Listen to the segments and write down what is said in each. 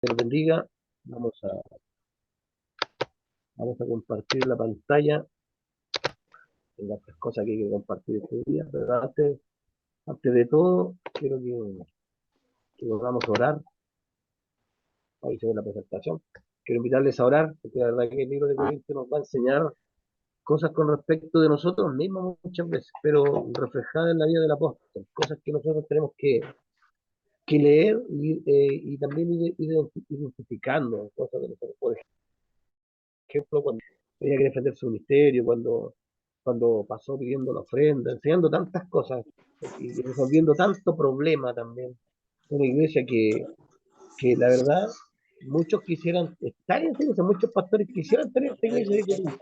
Dios bendiga. Vamos a, vamos a compartir la pantalla. Hay otras cosas que hay que compartir este día, pero antes de todo, quiero que nos vamos a orar. Ahí se ve la presentación. Quiero invitarles a orar, porque la verdad que el libro de Corintios nos va a enseñar cosas con respecto de nosotros mismos muchas veces, pero reflejadas en la vida del apóstol, cosas que nosotros tenemos que leer y también ir identificando cosas de nosotros. Por ejemplo, cuando tenía que defender su ministerio, cuando pasó pidiendo la ofrenda, enseñando tantas cosas y resolviendo tanto problema también. Una iglesia que la verdad, muchos quisieran estar en esa iglesia, muchos pastores quisieran tener esta iglesia de Corinto,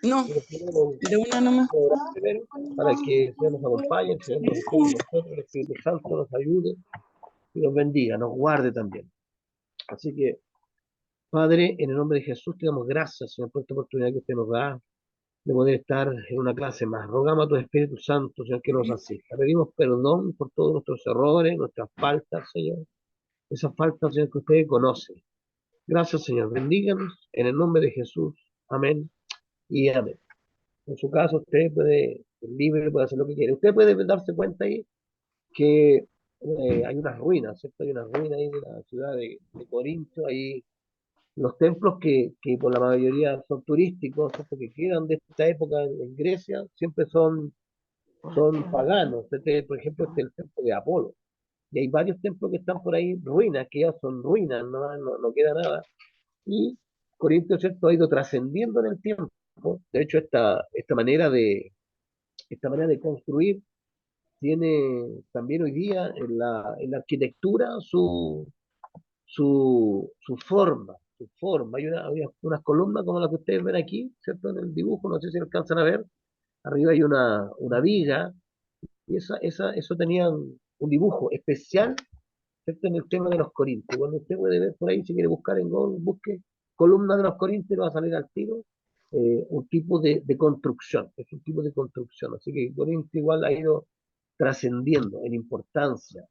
No, pero queremos de una nomás. orar primero para que el Señor nos acompañe, el Señor nos esté con nosotros, el Espíritu Santo nos ayude y nos bendiga, nos guarde también. Así que, Padre, en el nombre de Jesús te damos gracias, Señor, por esta oportunidad que usted nos da de poder estar en una clase más. Rogamos a tu Espíritu Santo, Señor, que nos asista. Pedimos perdón por todos nuestros errores, nuestras faltas, Señor. Esas faltas, Señor, que usted conoce. Gracias, Señor. Bendíganos en el nombre de Jesús. Amén y amén. En su caso, usted puede, es libre, puede hacer lo que quiere. Usted puede darse cuenta ahí que hay unas ruinas, ¿cierto? Hay unas ruinas ahí de la ciudad de Corinto, ahí los templos que por la mayoría son turísticos, ¿cierto? Que quedan de esta época en Grecia, siempre son paganos. Por ejemplo, este es el templo de Apolo. Y hay varios templos que están por ahí, ruinas, que ya son ruinas, no queda nada. Y Corinto, ¿cierto?, ha ido trascendiendo en el tiempo. De hecho, esta manera de construir tiene también hoy día en la arquitectura su forma, su forma. Hay unas columnas como las que ustedes ven aquí, ¿cierto? En el dibujo, no sé si alcanzan a ver. Arriba hay una viga, y eso tenía un dibujo especial, ¿cierto? En el tema de los corintios. Cuando usted puede ver por ahí, si quiere buscar en Google, busque columna de los corintios, le va a salir al tiro un tipo de construcción, es un tipo de construcción. Así que Corintio igual ha ido trascendiendo en importancia,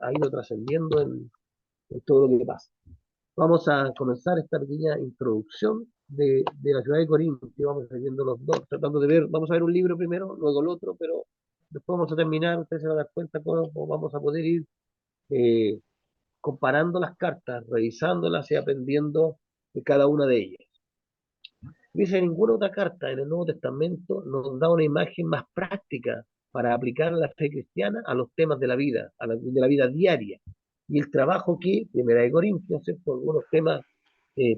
ha ido trascendiendo en todo lo que pasa. Vamos a comenzar esta pequeña introducción de la ciudad de Corinto. Vamos a ir viendo los dos, tratando de ver, vamos a ver un libro primero, luego el otro, pero después vamos a terminar, ustedes se van a dar cuenta cómo vamos a poder ir eh, comparando las cartas, revisándolas y aprendiendo de cada una de ellas. Dice, ninguna otra carta en el Nuevo Testamento nos da una imagen más práctica para aplicar la fe cristiana a los temas de la vida, de la vida diaria. Y el trabajo que, Primera de Corintios, ¿cierto? Algunos temas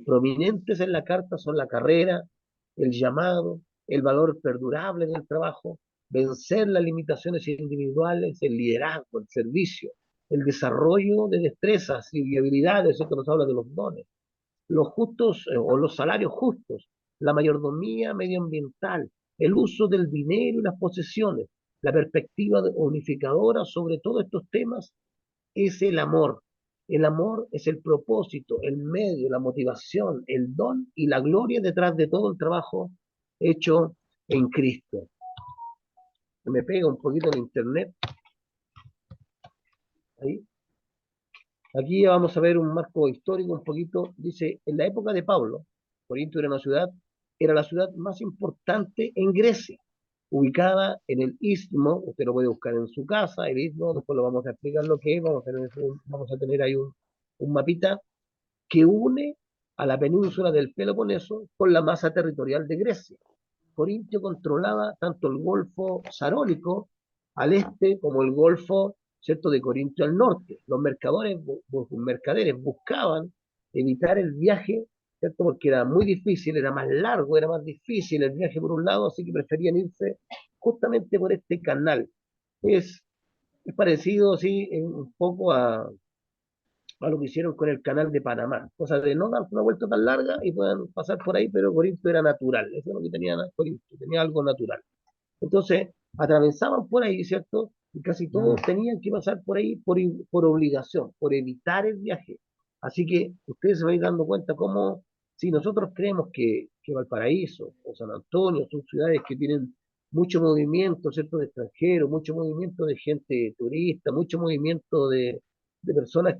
prominentes en la carta son la carrera, el llamado, el valor perdurable del trabajo, vencer las limitaciones individuales, el liderazgo, el servicio, el desarrollo de destrezas y habilidades, ¿cierto? Nos habla de los dones, los justos o los salarios justos, la mayordomía medioambiental, el uso del dinero y las posesiones, la perspectiva unificadora sobre todos estos temas es el amor. El amor es el propósito, el medio, la motivación, el don y la gloria detrás de todo el trabajo hecho en Cristo. Me pega un poquito en internet. Ahí. Aquí vamos a ver un marco histórico un poquito. Dice, en la época de Pablo, Corinto era la ciudad más importante en Grecia, ubicada en el istmo. Usted lo puede buscar en su casa, el istmo, después lo vamos a explicar lo que es. Vamos a tener ahí un mapita que une a la península del Peloponeso con la masa territorial de Grecia. Corintio controlaba tanto el Golfo Sarónico al este como el Golfo, ¿cierto?, de Corintio al norte. Los mercaderes buscaban evitar el viaje, ¿cierto?, porque era muy difícil, era más largo, era más difícil el viaje por un lado, así que preferían irse justamente por este canal. Es, es parecido, sí, un poco a lo que hicieron con el canal de Panamá, cosa de no dar una vuelta tan larga y puedan pasar por ahí, pero Corinto era natural, eso es lo que tenía Corinto, tenía algo natural. Entonces, atravesaban por ahí, ¿cierto? Y casi todos tenían que pasar por ahí por obligación, por evitar el viaje. Así que ustedes se van a ir dando cuenta cómo, si nosotros creemos que Valparaíso o San Antonio son ciudades que tienen mucho movimiento, ¿cierto?, de extranjeros, mucho movimiento de gente turista, mucho movimiento de personas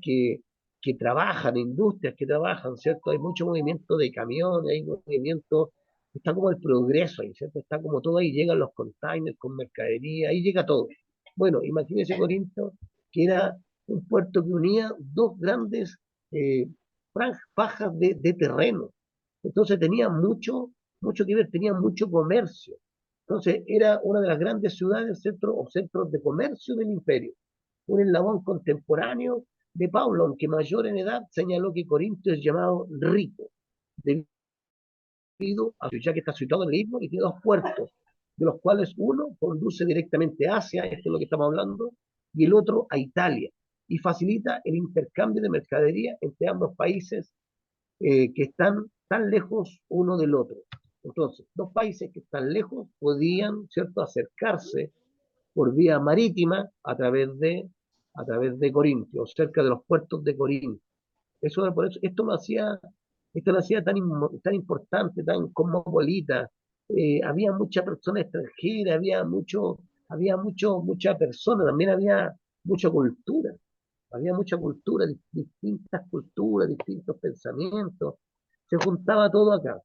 que trabajan, industrias que trabajan, ¿cierto? Hay mucho movimiento de camiones, hay movimiento, está como el progreso ahí, ¿cierto? Está como todo ahí, llegan los containers con mercadería, ahí llega todo. Bueno, imagínense Corinto, que era un puerto que unía dos grandes eh, fajas de terreno. Entonces tenía mucho que ver, tenía mucho comercio. Entonces era una de las grandes ciudades, centros o centros de comercio del imperio. Un eslabón contemporáneo de Pablo, aunque mayor en edad, señaló que Corinto es llamado rico, debido a ya que está situado en el istmo y tiene dos puertos, de los cuales uno conduce directamente a Asia, esto es lo que estamos hablando, y el otro a Italia, y facilita el intercambio de mercadería entre ambos países que están tan lejos uno del otro. Entonces, dos países que están lejos podían, ¿cierto?, acercarse por vía marítima a través de Corintio, cerca de los puertos de Corinto. Eso, por eso, esto lo hacía tan importante, tan cosmopolita. Había mucha persona extranjera, mucha persona, también había mucha cultura, distintas culturas, distintos pensamientos. Se juntaba todo acá.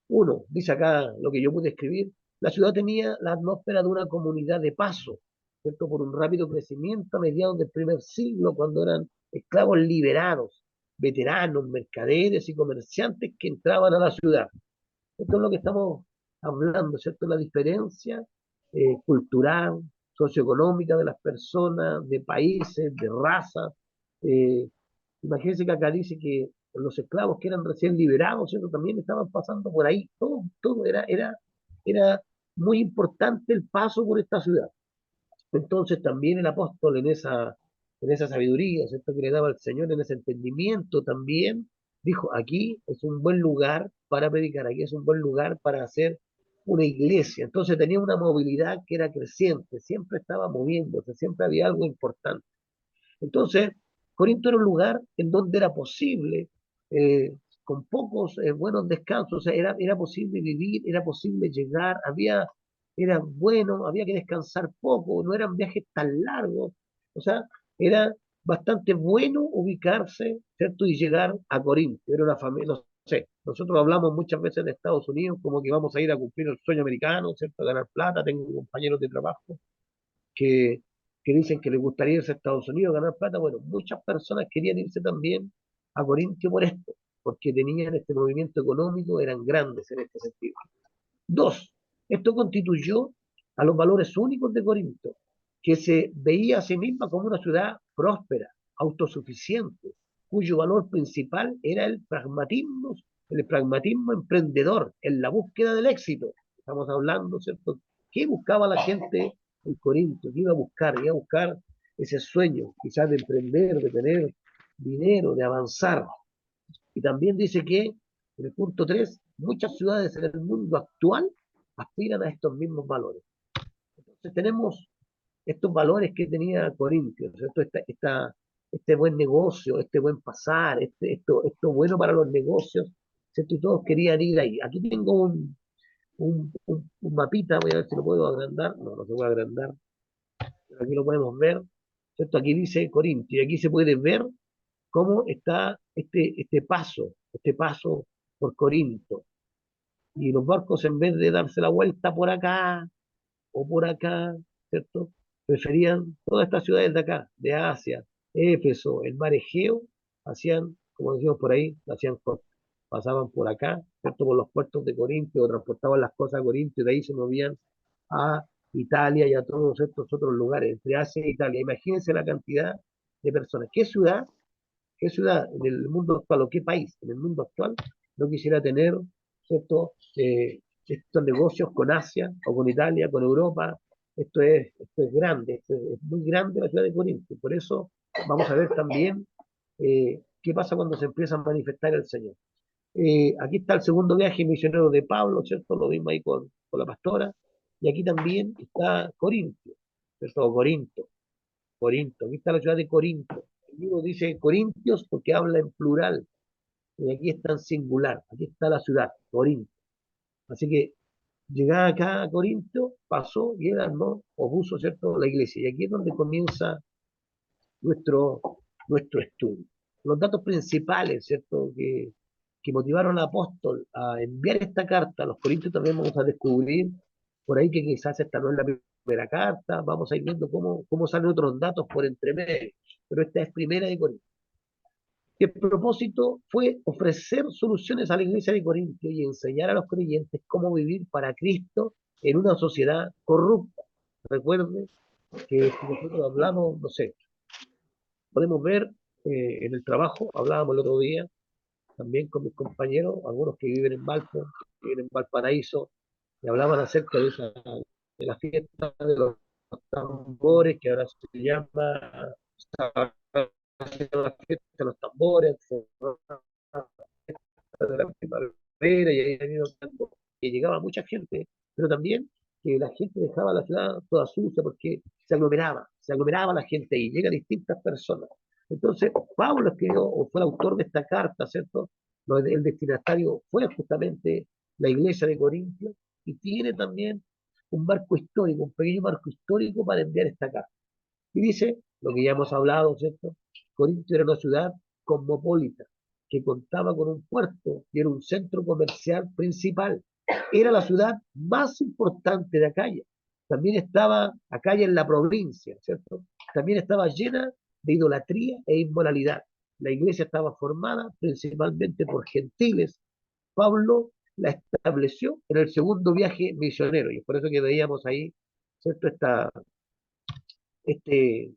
Uno, dice acá lo que yo pude escribir, la ciudad tenía la atmósfera de una comunidad de paso, ¿cierto? Por un rápido crecimiento a mediados del primer siglo, cuando eran esclavos liberados, veteranos, mercaderes y comerciantes que entraban a la ciudad. Esto es lo que estamos hablando, ¿cierto? La diferencia cultural, socioeconómica de las personas, de países, de razas. Eh, Imagínense que acá dice que los esclavos que eran recién liberados, ¿cierto? También estaban pasando por ahí. Todo era muy importante el paso por esta ciudad. Entonces también el apóstol en esa sabiduría, ¿cierto? Que le daba al Señor, en ese entendimiento también, dijo, aquí es un buen lugar para predicar, aquí es un buen lugar para hacer una iglesia. Entonces tenía una movilidad que era creciente, siempre estaba moviéndose, siempre había algo importante. Entonces, Corinto era un lugar en donde era posible, con pocos buenos descansos, o sea, era posible vivir, era posible llegar, era bueno, había que descansar poco, no eran viajes tan largos, o sea, era bastante bueno ubicarse, ¿cierto? Y llegar a Corinto, era una familia, no sé, nosotros hablamos muchas veces de Estados Unidos como que vamos a ir a cumplir el sueño americano, ¿cierto? A ganar plata, tengo compañeros de trabajo que, que dicen que les gustaría irse a Estados Unidos a ganar plata. Bueno, muchas personas querían irse también a Corintio por esto, porque tenían este movimiento económico, eran grandes en este sentido. Dos, esto constituyó a los valores únicos de Corinto, que se veía a sí misma como una ciudad próspera, autosuficiente, cuyo valor principal era el pragmatismo emprendedor, en la búsqueda del éxito. Estamos hablando, ¿cierto? ¿Qué buscaba la gente en Corinto? ¿Qué iba a buscar? Iba a buscar ese sueño, quizás de emprender, de tener dinero, de avanzar. Y también dice que, en el punto 3 muchas ciudades en el mundo actual aspiran a estos mismos valores. Entonces tenemos estos valores que tenía Corintios, ¿cierto? Este buen negocio, este buen pasar, esto bueno para los negocios, ¿cierto? Y todos querían ir ahí. Aquí tengo un mapita, voy a ver si lo puedo agrandar. No, no se puede agrandar, pero aquí lo podemos ver, ¿cierto? Aquí dice Corintio, y aquí se puede ver cómo está este paso por Corinto. Y los barcos, en vez de darse la vuelta por acá o por acá, ¿cierto? Preferían todas estas ciudades de acá, de Asia, Éfeso, el mar Egeo, hacían, como decimos por ahí, hacían pasaban por acá, ¿cierto? Por los puertos de Corinto, transportaban las cosas a Corinto y de ahí se movían a Italia y a todos estos otros lugares, entre Asia e Italia. Imagínense la cantidad de personas. Qué ciudad en el mundo actual o qué país en el mundo actual no quisiera tener, ¿cierto? Estos negocios con Asia o con Italia, con Europa? Esto es grande, es muy grande la ciudad de Corinto. Por eso vamos a ver también qué pasa cuando se empieza a manifestar el Señor. Aquí está el segundo viaje misionero de Pablo, ¿cierto? Lo mismo ahí con la pastora. Y aquí también está Corinto, ¿cierto? Corinto, aquí está la ciudad de Corinto. El libro dice Corintios porque habla en plural, y aquí está en singular, aquí está la ciudad, Corinto. Así que llegaba acá a Corinto, pasó y él armó o puso, ¿cierto?, la iglesia. Y aquí es donde comienza nuestro, nuestro estudio. Los datos principales, ¿cierto?, que motivaron al apóstol a enviar esta carta a los Corintios, también vamos a descubrir por ahí que quizás esta no es la primera carta, vamos a ir viendo cómo salen otros datos por entre medio, pero esta es primera de Corintios. El propósito fue ofrecer soluciones a la iglesia de Corintios y enseñar a los creyentes cómo vivir para Cristo en una sociedad corrupta. Recuerde que si nosotros hablamos, no sé, podemos ver en el trabajo, hablábamos el otro día, también con mis compañeros, algunos que viven en Valpo, que viven en Valparaíso, y hablaban acerca de la fiesta de los tambores, que ahora se llama la fiesta de los tambores, de la primavera, y ahí había que llegaba mucha gente, pero también que la gente dejaba la ciudad toda sucia porque se aglomeraba la gente y llega distintas personas. Entonces, Pablo escribió, o fue el autor de esta carta, ¿cierto? El destinatario fue justamente la iglesia de Corintios y tiene también un marco histórico, un pequeño marco histórico para enviar esta carta. Y dice, lo que ya hemos hablado, ¿cierto? Corinto era una ciudad cosmopolita que contaba con un puerto y era un centro comercial principal. Era la ciudad más importante de Acaya. También estaba Acaya en la provincia, ¿cierto? También estaba llena de idolatría e inmoralidad. La iglesia estaba formada principalmente por gentiles. Pablo la estableció en el segundo viaje misionero y es por eso que veíamos ahí, ¿cierto? Este,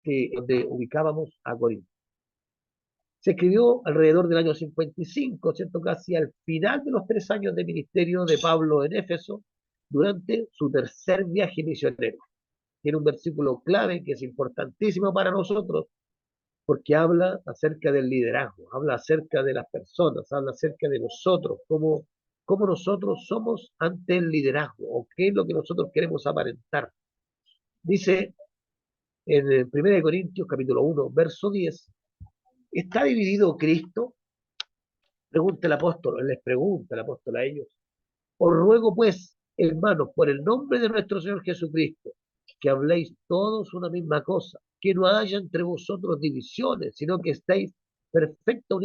donde ubicábamos a Corinto. Se escribió alrededor del año 55, ¿cierto? Casi al final de los 3 años de ministerio de Pablo en Éfeso, durante su tercer viaje misionero. Tiene un versículo clave que es importantísimo para nosotros, porque habla acerca del liderazgo, habla acerca de las personas, habla acerca de nosotros, cómo nosotros somos ante el liderazgo, o qué es lo que nosotros queremos aparentar. Dice en 1 Corintios capítulo 1, verso 10, ¿está dividido Cristo? Les pregunta el apóstol a ellos. Os ruego pues, hermanos, por el nombre de nuestro Señor Jesucristo, que habléis todos una misma cosa, que no haya entre vosotros divisiones, sino que estéis perfectamente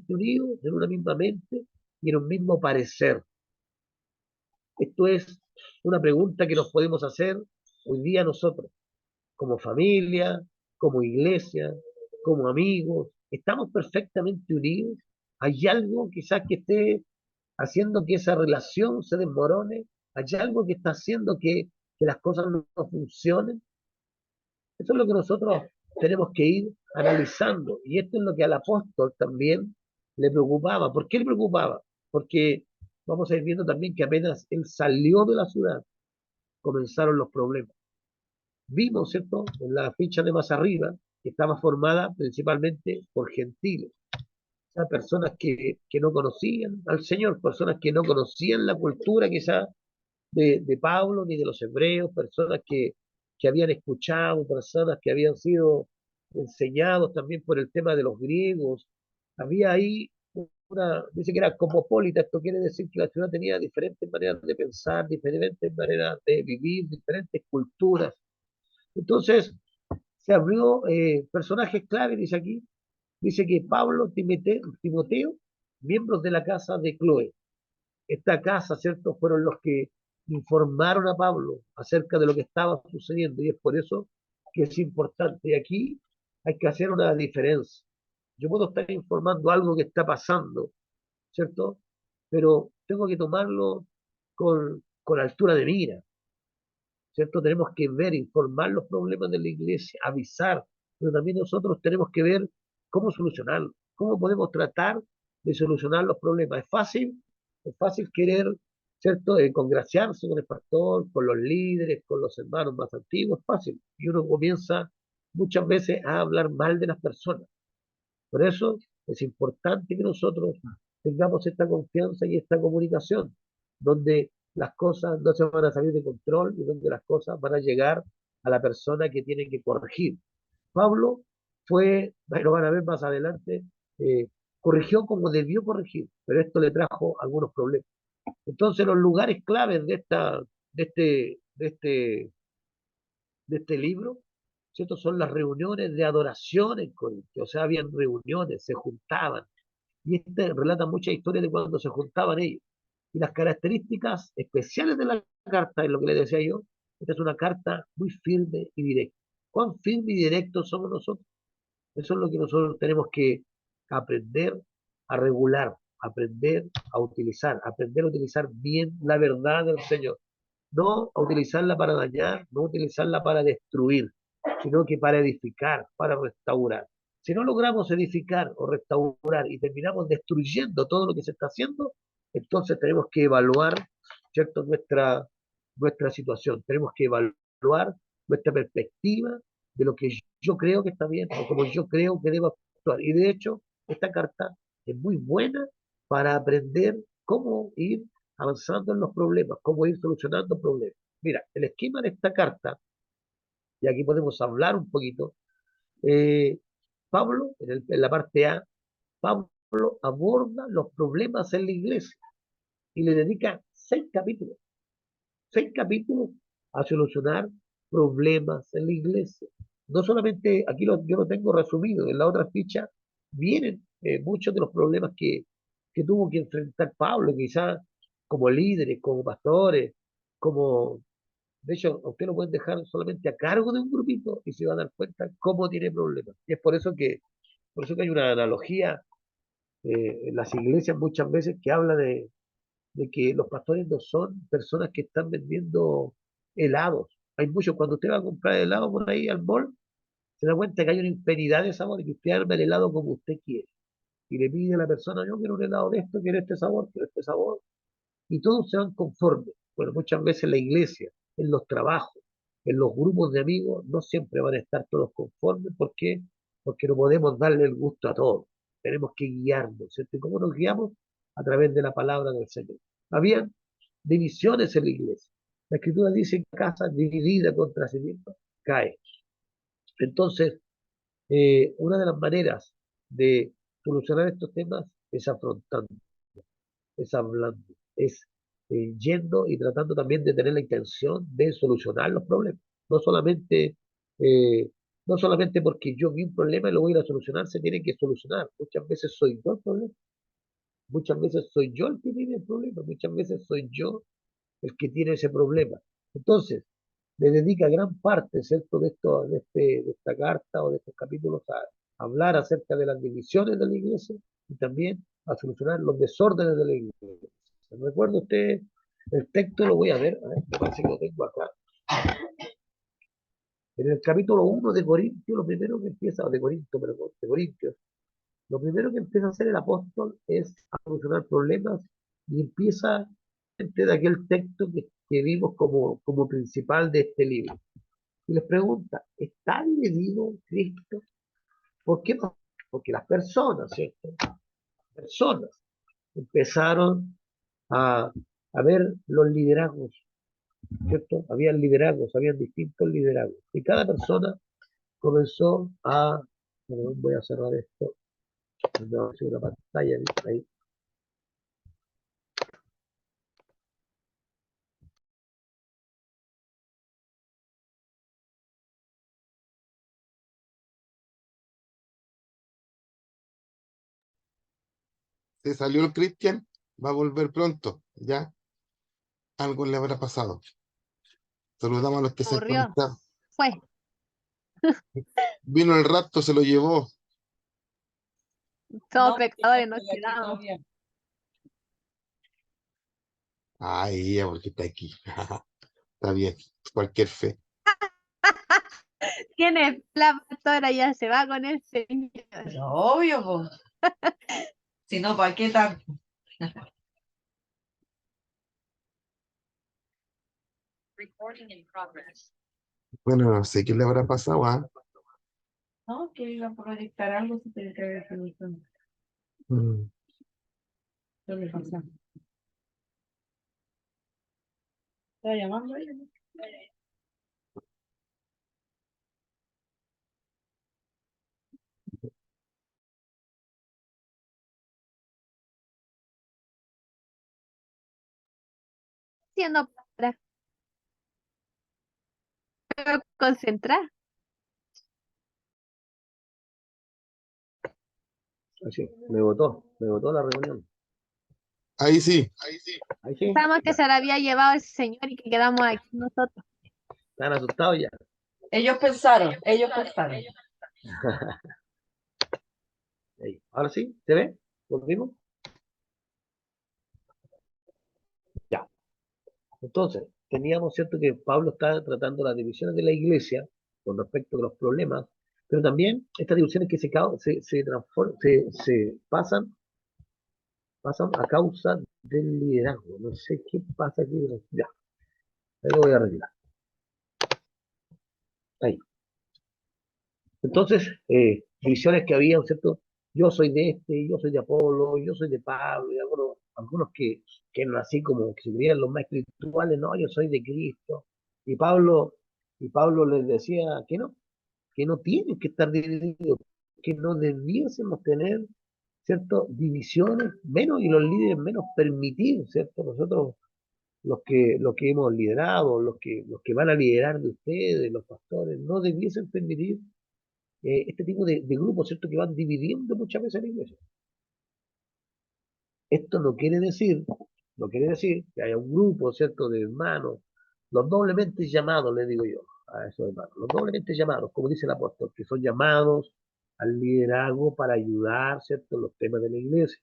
unidos en una misma mente y en un mismo parecer. Esto es una pregunta que nos podemos hacer hoy día nosotros, como familia, como iglesia, como amigos. ¿Estamos perfectamente unidos? ¿Hay algo quizás que esté haciendo que esa relación se desmorone? ¿Hay algo que está haciendo que las cosas no funcionen? Eso es lo que nosotros tenemos que ir analizando. Y esto es lo que al apóstol también le preocupaba. ¿Por qué le preocupaba? Porque vamos a ir viendo también que apenas él salió de la ciudad, comenzaron los problemas. Vimos, ¿cierto?, en la ficha de más arriba, que estaba formada principalmente por gentiles, o sea, personas que no conocían al Señor, personas que no conocían la cultura quizás de Pablo ni de los hebreos, personas que habían escuchado, personas que habían sido enseñados también por el tema de los griegos. Había ahí dice que era cosmopolita, esto quiere decir que la ciudad tenía diferentes maneras de pensar, diferentes maneras de vivir, diferentes culturas. Entonces, se abrió personajes clave, dice aquí, dice que Pablo, Timoteo, miembros de la casa de Chloe. Esta casa, ¿cierto?, fueron los que informaron a Pablo acerca de lo que estaba sucediendo y es por eso que es importante. Y aquí hay que hacer una diferencia. Yo puedo estar informando algo que está pasando, ¿cierto? Pero tengo que tomarlo con altura de mira, ¿cierto? Tenemos que ver, informar los problemas de la iglesia, avisar, pero también nosotros tenemos que ver cómo solucionarlos, cómo podemos tratar de solucionar los problemas. Es fácil querer, ¿cierto?, congraciarse con el pastor, con los líderes, con los hermanos más antiguos, es fácil. Y uno comienza muchas veces a hablar mal de las personas. Por eso es importante que nosotros tengamos esta confianza y esta comunicación, donde las cosas no se van a salir de control y donde las cosas van a llegar a la persona que tiene que corregir. Pablo lo van a ver más adelante, corrigió como debió corregir, pero esto le trajo algunos problemas. Entonces los lugares claves de este libro ¿cierto? Son las reuniones de adoración en Corintio, o sea, habían reuniones, se juntaban, y este relata muchas historias de cuando se juntaban ellos. Y las características especiales de la carta, es lo que le decía yo, esta es una carta muy firme y directa. ¿Cuán firme y directo somos nosotros? Eso es lo que nosotros tenemos que aprender a regular, aprender a utilizar bien la verdad del Señor. No a utilizarla para dañar, no utilizarla para destruir, sino que para edificar, para restaurar. Si no logramos edificar o restaurar y terminamos destruyendo todo lo que se está haciendo, entonces tenemos que evaluar, ¿cierto? Nuestra situación. Tenemos que evaluar nuestra perspectiva de lo que yo creo que está bien o como yo creo que debo actuar. Y de hecho, esta carta es muy buena para aprender cómo ir avanzando en los problemas, cómo ir solucionando problemas. Mira, el esquema de esta carta, y aquí podemos hablar un poquito, eh, Pablo, en la parte A, Pablo aborda los problemas en la iglesia y le dedica 6 capítulos a solucionar problemas en la iglesia. No solamente, yo lo tengo resumido, en la otra ficha vienen muchos de los problemas que tuvo que enfrentar Pablo, quizás como líderes, como pastores, como, de hecho, a usted lo pueden dejar solamente a cargo de un grupito y se va a dar cuenta cómo tiene problemas. Y es por eso que hay una analogía en las iglesias muchas veces que habla de que los pastores no son personas que están vendiendo helados. Hay muchos, cuando usted va a comprar helado por ahí al mall, se da cuenta que hay una infinidad de sabores y usted arma el helado como usted quiere. Y le pide a la persona, yo quiero un helado de esto, quiero este sabor, y todos se van conformes. Bueno, muchas veces en la iglesia, en los trabajos, en los grupos de amigos, no siempre van a estar todos conformes. ¿Por qué? Porque no podemos darle el gusto a todos. Tenemos que guiarnos, ¿cierto? ¿Y cómo nos guiamos? A través de la palabra del Señor. Habían divisiones en la iglesia. La Escritura dice que casa dividida contra sí misma cae. Entonces, una de las maneras de solucionar estos temas es afrontando, es hablando, es yendo y tratando también de tener la intención de solucionar los problemas. No solamente, eh, no solamente porque yo vi un problema y lo voy a ir a solucionar, se tiene que solucionar. Muchas veces soy yo el problema, muchas veces soy yo el que tiene el problema, muchas veces soy yo el que tiene ese problema. Entonces, le dedica gran parte, ¿cierto?, de esta carta o de estos capítulos a hablar acerca de las divisiones de la iglesia y también a solucionar los desórdenes de la iglesia. ¿Recuerda usted el texto? Lo voy a ver, me parece que lo tengo acá. En el capítulo 1 de Corintios, lo primero que empieza, de Corinto, perdón, de Corintios, lo primero que empieza a hacer el apóstol es a solucionar problemas y empieza de aquel texto que vimos como principal de este libro. Y les pregunta, ¿está dividido Cristo? ¿Por qué no? Porque las personas, ¿cierto? Personas empezaron a ver los liderazgos, ¿cierto? Habían liderazgos, habían distintos liderazgos. Y cada persona comenzó bueno, voy a cerrar esto, no, una pantalla ahí. Se salió el Cristian, va a volver pronto, ¿ya? Algo le habrá pasado. Saludamos a los que se han Ocurrió, conectado. fue. Vino el rapto, se lo llevó. Somos No, pecadores, no nos estoy aquí quedamos. todavía. Ay, ya, porque está aquí. Está bien, cualquier fe. Tiene la pastora, ya se va con el Señor. Pero obvio, po. Si no, ¿para qué tanto? Bueno, no sé qué le habrá pasado, ¿ah? No, que iba a proyectar algo, se tiene que ver con eso. Mm. ¿Qué le pasa? ¿Está llamando ella? Siendo para concentrar. Así, me votó la reunión. Ahí sí. Ahí sí, Pensamos que ya, se la había llevado el señor y que quedamos aquí nosotros. están asustados ya. Ellos pensaron, ellos pensaron. Ahí. Ahora sí, ¿se ve? ¿Volvimos? Ya. Entonces, teníamos cierto que Pablo está tratando las divisiones de la iglesia con respecto a los problemas, pero también estas divisiones que se pasan a causa del liderazgo. No sé qué pasa aquí. Ya, ahí lo voy a retirar. Ahí. Entonces, divisiones que había, ¿cierto? Yo soy de este, yo soy de Apolo, yo soy de Pablo, y algunos que eran así como que se creían los más espirituales, no, yo soy de Cristo. Y Pablo, y Pablo les decía que no tienen que estar divididos, que no debiésemos tener, ¿cierto? Divisiones, menos y los líderes menos permitir, ¿cierto? Nosotros, los que hemos liderado, los que van a liderar de ustedes, los pastores, no debiesen permitir este tipo de grupos, ¿cierto? Que van dividiendo muchas veces la iglesia. Esto no quiere decir que haya un grupo, ¿cierto? De hermanos, los doblemente llamados, le digo yo, a esos hermanos, los doblemente llamados, como dice el apóstol, que son llamados al liderazgo para ayudar, ¿cierto? En los temas de la iglesia.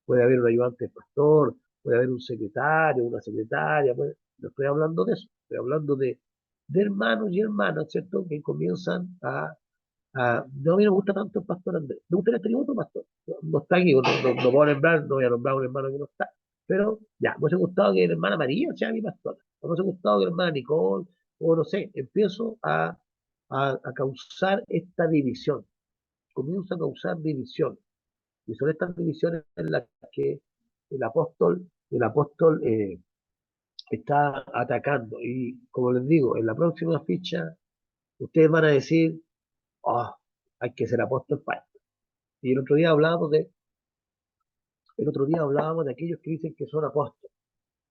Puede haber un ayudante pastor, puede haber un secretario, una secretaria, no estoy hablando de eso, estoy hablando de hermanos y hermanas, ¿cierto? Que comienzan no, a mí no me gusta tanto el pastor Andrés. Me gustaría tener otro pastor. No, no está aquí, no puedo nombrar, no voy a nombrar a un hermano que no está. Pero ya, me hubiese gustado que la hermana María sea mi pastora. Me hubiese gustado que la hermana Nicole, o no sé, empiezo a causar esta división. Comienzo a causar división. Y son estas divisiones en las que el apóstol está atacando. Y como les digo, en la próxima ficha, ustedes van a decir, oh, hay que ser apóstol para esto. Y el otro día hablábamos de aquellos que dicen que son apóstoles,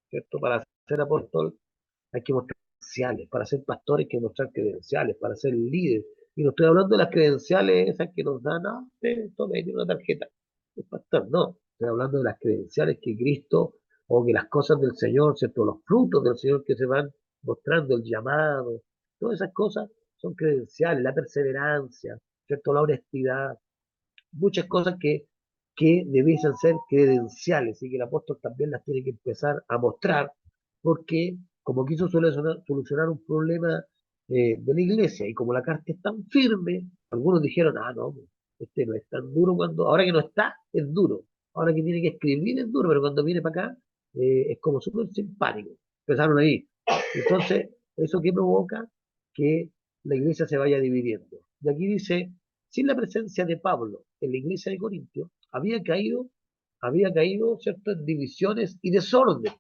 ¿cierto? Para ser apóstol hay que mostrar credenciales, para ser pastor hay que mostrar credenciales, para ser líder. Y no estoy hablando de las credenciales esas que nos dan, no, tome, tiene una tarjeta. Es pastor, no. Estoy hablando de las credenciales que Cristo, o que las cosas del Señor, ¿cierto? Los frutos del Señor que se van mostrando, el llamado, todas esas cosas son credenciales, la perseverancia, ¿cierto? La honestidad, muchas cosas que debiesen ser credenciales y que el apóstol también las tiene que empezar a mostrar, porque como quiso solucionar un problema de la iglesia y como la carta es tan firme, algunos dijeron, no, este no es tan duro cuando, ahora que no está, es duro, ahora que tiene que escribir es duro, pero cuando viene para acá es como súper simpático. Empezaron ahí. Entonces, ¿eso qué provoca? Que la iglesia se vaya dividiendo. Y aquí dice, sin la presencia de Pablo en la iglesia de Corintio, había caído ciertas divisiones y desorden.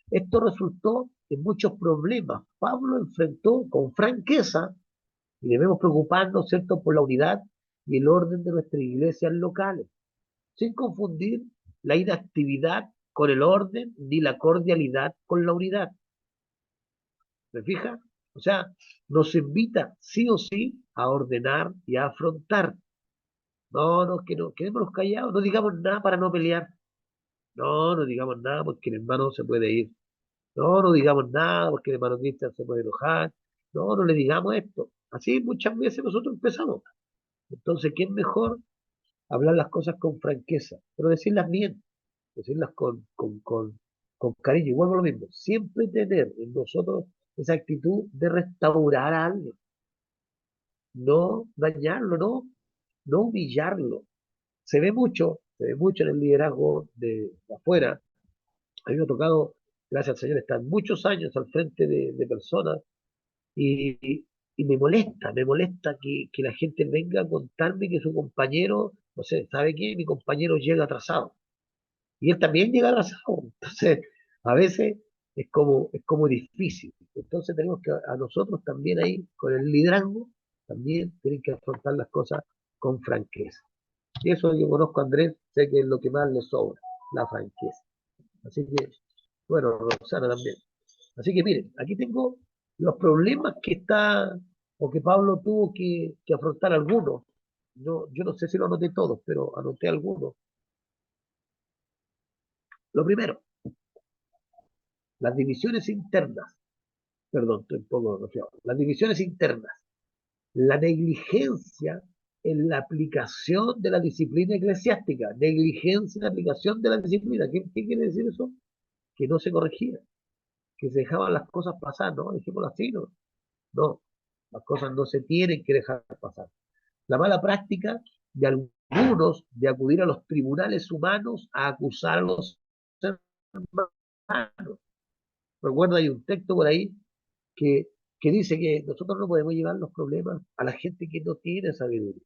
Esto resultó en muchos problemas. Pablo enfrentó con franqueza, y debemos preocuparnos, ¿cierto?, por la unidad y el orden de nuestras iglesias locales, sin confundir la inactividad con el orden ni la cordialidad con la unidad. ¿Me fija? O sea, nos invita sí o sí a ordenar y a afrontar. No, no, que no, quedémonos callados, no digamos nada para no pelear. No, no digamos nada porque el hermano se puede ir. No, no digamos nada porque el hermano Cristian se puede enojar. No, no le digamos esto. Así muchas veces nosotros empezamos. Entonces, ¿qué es mejor? Hablar las cosas con franqueza, pero decirlas bien, decirlas con cariño. Y vuelvo a lo mismo, siempre tener en nosotros esa actitud de restaurar a alguien, no dañarlo, no humillarlo. Se ve mucho en el liderazgo de afuera. A mí me ha tocado, gracias al Señor, estar muchos años al frente de personas y me molesta que la gente venga a contarme que su compañero, no sé, ¿sabe qué? Mi compañero llega atrasado y él también llega atrasado. Entonces, a veces es como difícil. Entonces tenemos que a nosotros también ahí, con el liderazgo, también tienen que afrontar las cosas con franqueza. Y eso yo conozco a Andrés, sé que es lo que más le sobra, la franqueza. Así que, bueno, Roxana también. Así que miren, aquí tengo los problemas que está, o que Pablo tuvo que afrontar algunos. no, yo no sé si lo anoté todos, pero anoté algunos. Lo primero, las divisiones internas, perdón, estoy un poco confiado, las divisiones internas, la negligencia en la aplicación de la disciplina eclesiástica, negligencia en la aplicación de la disciplina. ¿Qué quiere decir eso? Que no se corregía, que se dejaban las cosas pasar, ¿no? Dejémoslo así, ¿no? No, las cosas no se tienen que dejar pasar. La mala práctica de algunos de acudir a los tribunales humanos a acusar a los hermanos. Recuerda, hay un texto por ahí que, que dice que nosotros no podemos llevar los problemas a la gente que no tiene sabiduría.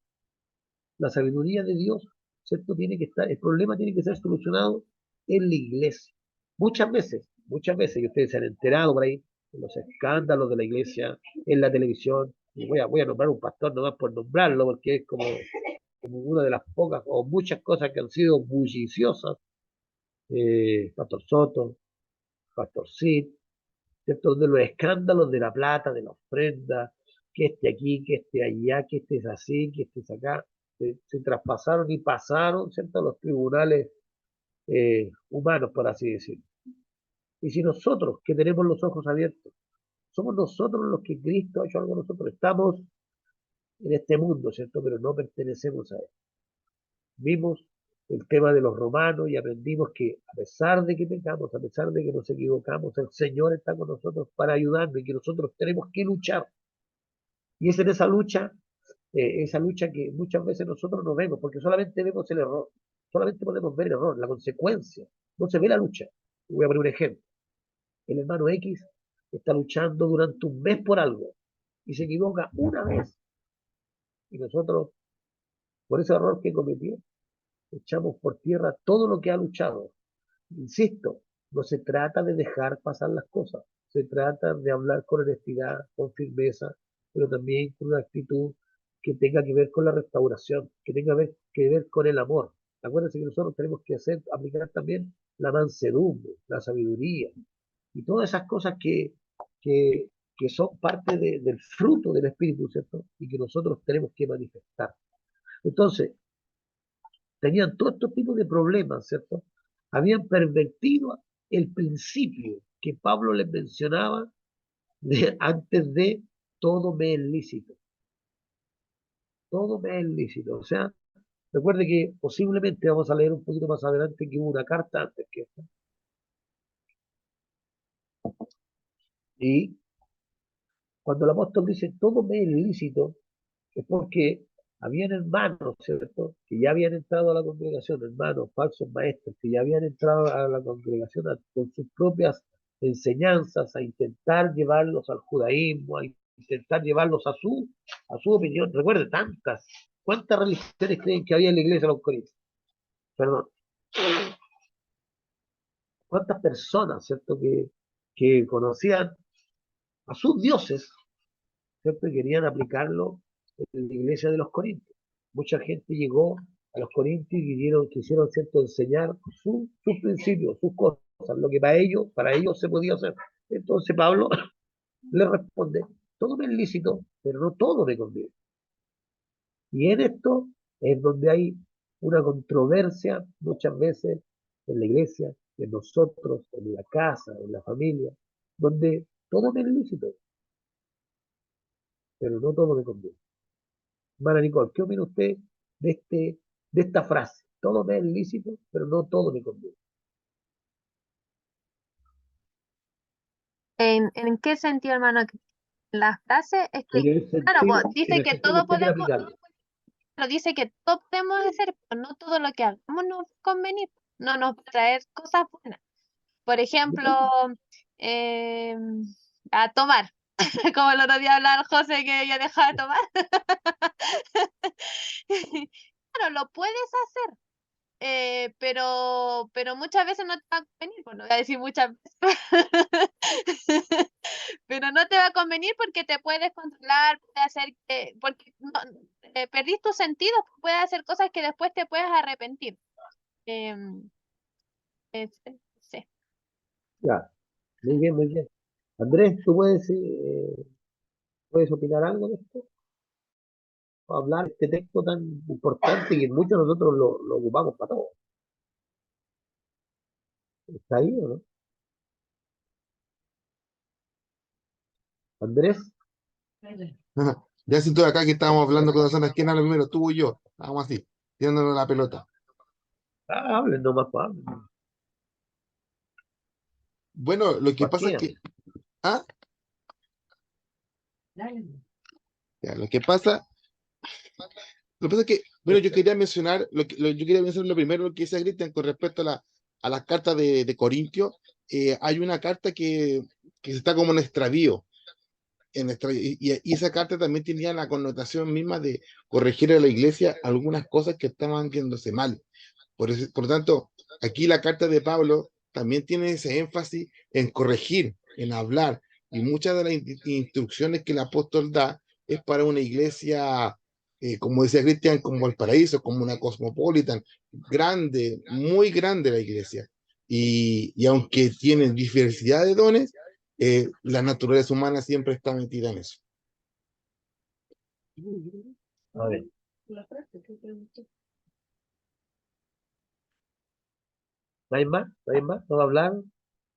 La sabiduría de Dios, ¿cierto? Tiene que estar, el problema tiene que ser solucionado en la iglesia. Muchas veces, y ustedes se han enterado por ahí, en los escándalos de la iglesia, en la televisión, y voy a nombrar un pastor nomás por nombrarlo, porque es como una de las pocas o muchas cosas que han sido bulliciosas, Pastor Soto, Pastor Sid, ¿cierto? De los escándalos de la plata, de la ofrenda, que esté aquí, que esté allá, que estés así, que estés acá, se traspasaron y pasaron, ¿cierto? A los tribunales humanos, por así decirlo. Y si nosotros, que tenemos los ojos abiertos, somos nosotros los que Cristo ha hecho algo nosotros, estamos en este mundo, ¿cierto? Pero no pertenecemos a él. Vimos el tema de los romanos y aprendimos que a pesar de que pecamos, a pesar de que nos equivocamos, el Señor está con nosotros para ayudarnos y que nosotros tenemos que luchar. Y es en esa lucha que muchas veces nosotros no vemos, porque solamente vemos el error, solamente podemos ver el error, la consecuencia, no se ve la lucha. Voy a poner un ejemplo. El hermano X está luchando durante un mes por algo y se equivoca una vez. Y nosotros, por ese error que cometió, echamos por tierra todo lo que ha luchado. Insisto, no se trata de dejar pasar las cosas, se trata de hablar con honestidad, con firmeza, pero también con una actitud que tenga que ver con la restauración, que tenga que ver con el amor. Acuérdense que nosotros tenemos que aplicar también la mansedumbre, la sabiduría y todas esas cosas que, que son parte del fruto del Espíritu, ¿cierto? Y que nosotros tenemos que manifestar. Entonces, tenían todo este tipo de problemas, ¿cierto? Habían pervertido el principio que Pablo les mencionaba antes de todo me es lícito. Todo me es lícito. O sea, recuerde que posiblemente vamos a leer un poquito más adelante que hubo una carta antes que esta. Y cuando el apóstol dice todo me es lícito, es porque habían hermanos, ¿cierto? Que ya habían entrado a la congregación, hermanos, falsos maestros, que ya habían entrado a la congregación con sus propias enseñanzas, a intentar llevarlos al judaísmo, a intentar llevarlos a su opinión. Recuerde, ¿cuántas religiones creen que había en la iglesia de los Corintios? Perdón, ¿cuántas personas, ¿cierto? Que conocían a sus dioses, ¿cierto? Y querían aplicarlo en la iglesia de los Corintios. Mucha gente llegó a los Corintios y quisieron ¿cierto? Enseñar sus principios, sus cosas, lo que para ellos se podía hacer. Entonces Pablo le responde, todo me es lícito, pero no todo me conviene. Y en esto es donde hay una controversia muchas veces en la iglesia, en nosotros, en la casa, en la familia, donde todo me es lícito, pero no todo me conviene. Hermana Nicole, ¿qué opina usted de esta frase? Todo me es lícito, pero no todo me conviene. ¿En qué sentido, hermano? La frase es que, En el claro, sentido, pues, en dice el que sentido que todo usted quiere podemos, aplicarlo. pero dice que todo podemos hacer, pero no todo lo que hagamos nos va a convenir, no nos va a traer cosas buenas. Por ejemplo, eh, a tomar, como el otro día hablaba el José que ya dejaba de tomar. Claro, lo puedes hacer, pero muchas veces no te va a convenir, pues no voy a decir muchas veces, pero no te va a convenir porque te puedes controlar, puede hacer que, porque no, perdís tus sentidos, puedes hacer cosas que después te puedes arrepentir. Em, sí. Ya, muy bien, muy bien. Andrés, ¿tú puedes opinar algo de esto? hablar este texto tan importante que muchos de nosotros lo ocupamos para todo. ¿Está ahí o no? Andrés, Ya siento acá que estábamos hablando con personas, ¿quién habla primero? Tú y yo. Vamos así, tirándonos la pelota. hablen nomás, pues, hablen. Bueno, lo que pasa es Cualquiera. que, ah, Dale. ya, lo que pasa es que, bueno, yo quería mencionar, yo quería mencionar lo primero lo que dice Cristian con respecto a las cartas de Corintios. Hay una carta que está como en extravío. Y esa carta también tenía la connotación misma de corregir a la iglesia algunas cosas que estaban viéndose mal. Por lo tanto, aquí la carta de Pablo también tiene ese énfasis en corregir, en hablar, y muchas de las instrucciones que el apóstol da es para una iglesia, como decía Cristian, como el paraíso, como una cosmopolitan, grande, muy grande la iglesia. Y aunque tienen diversidad de dones, la naturaleza humana siempre está metida en eso. A ver, La frase que preguntó. ¿no hay más? ¿No hay más? ¿No hablar?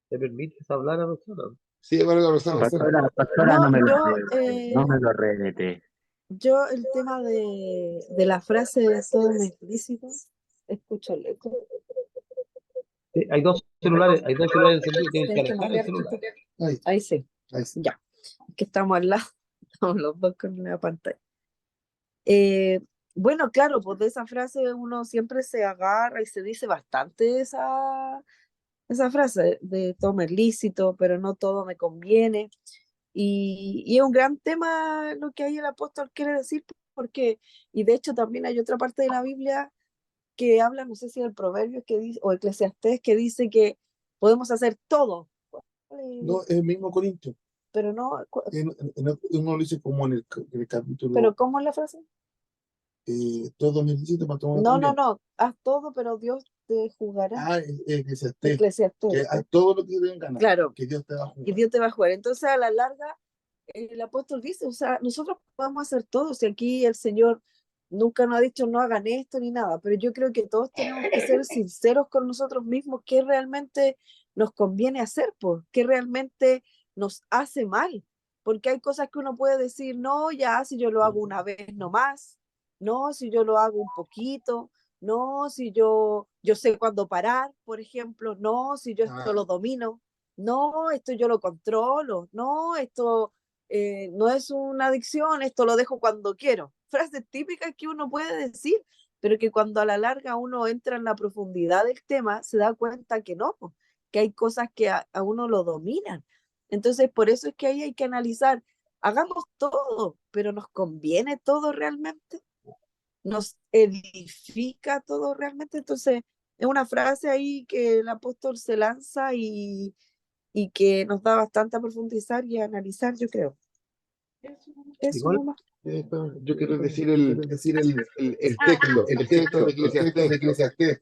¿Te permites hablar a nosotros? Sí, vale la Rosana. Pastora, No, no me lo, yo, no me lo rete. yo el tema de la frase de todo me explícito, escúchale. Sí, hay dos celulares encendidos, tienen que Tienes que alejar el mapear celular. Ahí sí, Ahí sí. ya. Que estamos al lado, estamos los dos con la pantalla. Eh, bueno, claro, pues de esa frase uno siempre se agarra y se dice bastante esa frase de todo me es lícito, pero no todo me conviene. Y es un gran tema lo que ahí el apóstol quiere decir, porque, y de hecho también hay otra parte de la Biblia que habla, no sé si el Proverbio que dice, o Eclesiastés, que dice que podemos hacer todo. No, es el mismo Corinto. Pero no, Uno lo dice como en el capítulo, pero ¿cómo es la frase? todo me necesito para tomar No, también. no, haz todo, pero Dios te juzgará. Ah, Eclesiastés, Eclesiastés. que haz todo lo que te den ganas, Claro, que Dios te va a y juzgar. Dios te va a jugar. Entonces, a la larga, el apóstol dice, o sea, nosotros podemos hacer todo, si aquí el Señor nunca nos ha dicho no hagan esto ni nada, pero yo creo que todos tenemos que ser sinceros con nosotros mismos, qué realmente nos conviene hacer, pues, qué realmente nos hace mal, porque hay cosas que uno puede decir, no, ya, si yo lo hago una vez nomás, no, si yo lo hago un poquito, no, si yo sé cuándo parar, por ejemplo, no, si yo esto lo domino, no, esto yo lo controlo, no, esto no es una adicción, esto lo dejo cuando quiero. Frases típicas que uno puede decir, pero que cuando a la larga uno entra en la profundidad del tema, se da cuenta que no, que hay cosas que a uno lo dominan. Entonces, por eso es que ahí hay que analizar, hagamos todo, pero ¿nos conviene todo realmente? ¿Nos edifica todo realmente? Entonces, es una frase ahí que el apóstol se lanza y que nos da bastante a profundizar y a analizar, yo creo. Eso Igual, nomás. Yo quiero decir el texto, el texto de Eclesiastés.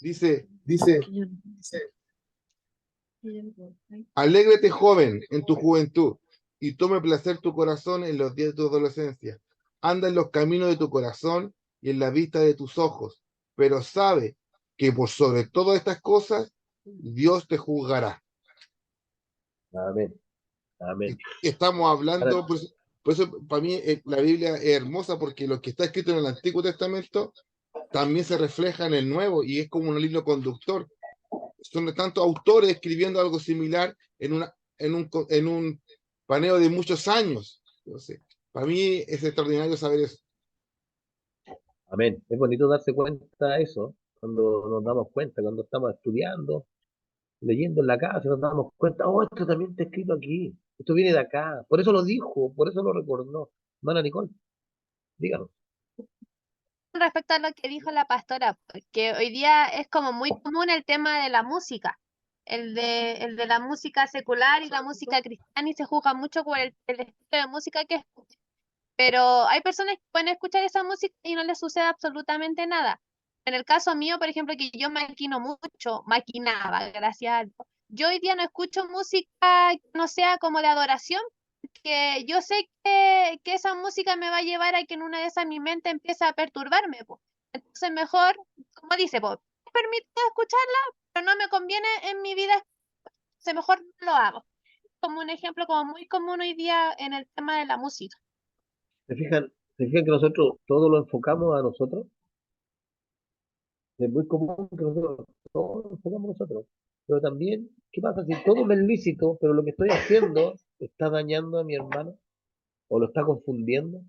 Dice, alégrate joven en tu juventud y tome placer tu corazón en los días de tu adolescencia. Anda en los caminos de tu corazón y en la vista de tus ojos, pero sabe que por sobre todas estas cosas Dios te juzgará. amén, amén. Estamos hablando, Ahora, por eso para mí la Biblia es hermosa porque lo que está escrito en el Antiguo Testamento también se refleja en el Nuevo y es como un hilo conductor. Son de tantos autores escribiendo algo similar en un paneo de muchos años. Entonces, para mí es extraordinario saber eso. amén. Es bonito darse cuenta de eso, cuando nos damos cuenta, cuando estamos estudiando, leyendo en la casa, nos damos cuenta, oh, esto también está escrito aquí, esto viene de acá. Por eso lo dijo, por eso lo recordó. Hermana Nicole, díganos. Respecto a lo que dijo la pastora, porque hoy día es como muy común el tema de la música, el de la música secular y la música cristiana, y se juzga mucho por el estilo de música que escucha. Pero hay personas que pueden escuchar esa música y no les sucede absolutamente nada. En el caso mío, por ejemplo, que yo maquino mucho, maquinaba, gracias a Dios. Yo hoy día no escucho música que no sea como de adoración, porque yo sé que esa música me va a llevar a que en una de esas mi mente empiece a perturbarme, po. Entonces mejor, como dice, po, me permito escucharla, pero no me conviene en mi vida, entonces mejor no lo hago. Como un ejemplo como muy común hoy día en el tema de la música. ¿Se fijan? ¿Se fijan que nosotros todo lo enfocamos a nosotros? Es muy común que nosotros todo lo enfocamos a nosotros. Pero también, ¿qué pasa si todo me es lícito, pero lo que estoy haciendo está dañando a mi hermano? ¿O lo está confundiendo?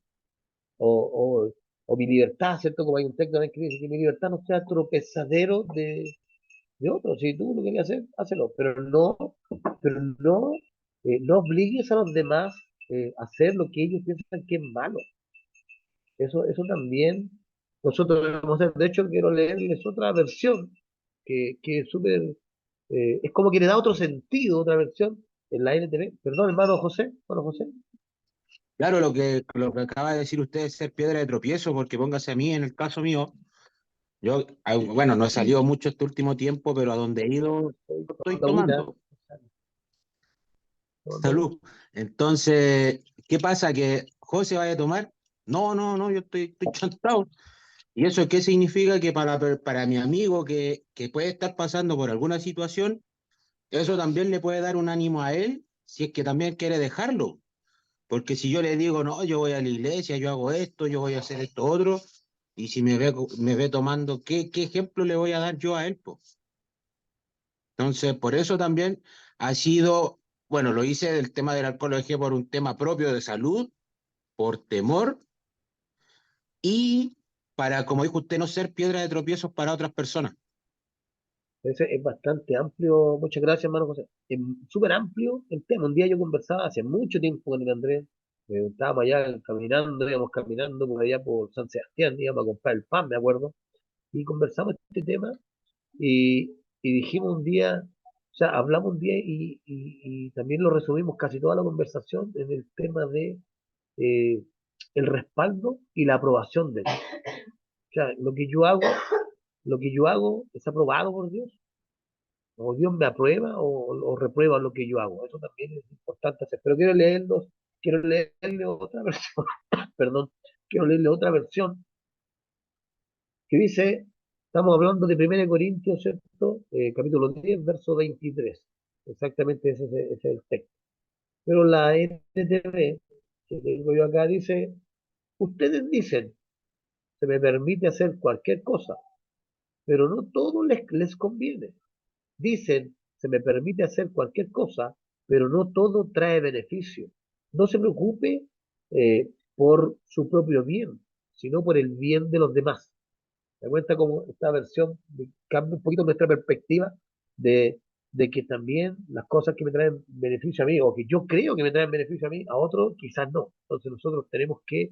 ¿O, o, o mi libertad, ¿cierto? Como hay un texto también que dice que mi libertad no sea tropezadero de otros. Si tú lo querías hacer, hácelo. Pero no obligues a los demás a hacer lo que ellos piensan que es malo. Eso también nosotros debemos hacer. De hecho, quiero leerles otra versión que es súper, es como que le da otro sentido, otra versión en la NTV. Perdón, hermano José. Claro, lo que acaba de decir usted es ser piedra de tropiezo, porque póngase a mí, en el caso mío, bueno, no he salido mucho este último tiempo, pero a donde he ido, estoy Tomando agüita, tomando. tomando agüita. Salud. Entonces, ¿qué pasa? ¿Que José vaya a tomar? No, no, no, yo estoy chantado. ¿Y eso qué significa? Que para mi amigo que puede estar pasando por alguna situación, eso también le puede dar un ánimo a él, si es que también quiere dejarlo. Porque si yo le digo, no, yo voy a la iglesia, yo hago esto, yo voy a hacer esto otro, y si me ve tomando, ¿qué ejemplo le voy a dar yo a él, po? Entonces, por eso también ha sido, bueno, lo hice del tema del alcohol, lo dejé por un tema propio de salud, por temor, y para, como dijo usted, no ser piedra de tropiezos para otras personas. Ese es bastante amplio. Muchas gracias, hermano José. Es súper amplio el tema. Un día yo conversaba hace mucho tiempo con el Andrés. Estábamos allá caminando, íbamos caminando por allá por San Sebastián, íbamos a comprar el pan, me acuerdo. Y conversamos este tema y dijimos un día, o sea, hablamos un día y también lo resumimos casi toda la conversación en el tema de eh, el respaldo y la aprobación de Dios. O sea, lo que yo hago es aprobado por Dios. O Dios me aprueba o reprueba lo que yo hago. Eso también es importante hacer. Pero quiero leerle otra versión, perdón, quiero leerle otra versión que dice, estamos hablando de 1 Corintios, ¿cierto? Capítulo 10, verso 23. Exactamente ese es el texto. Pero la NTV, que tengo yo acá, dice, ustedes dicen, se me permite hacer cualquier cosa, pero no todo les conviene. Dicen, se me permite hacer cualquier cosa, pero no todo trae beneficio. No se preocupe por su propio bien, sino por el bien de los demás. Me cuenta como esta versión cambia un poquito nuestra perspectiva de, de que también las cosas que me traen beneficio a mí, o que yo creo que me traen beneficio a mí, a otros quizás no. Entonces nosotros tenemos que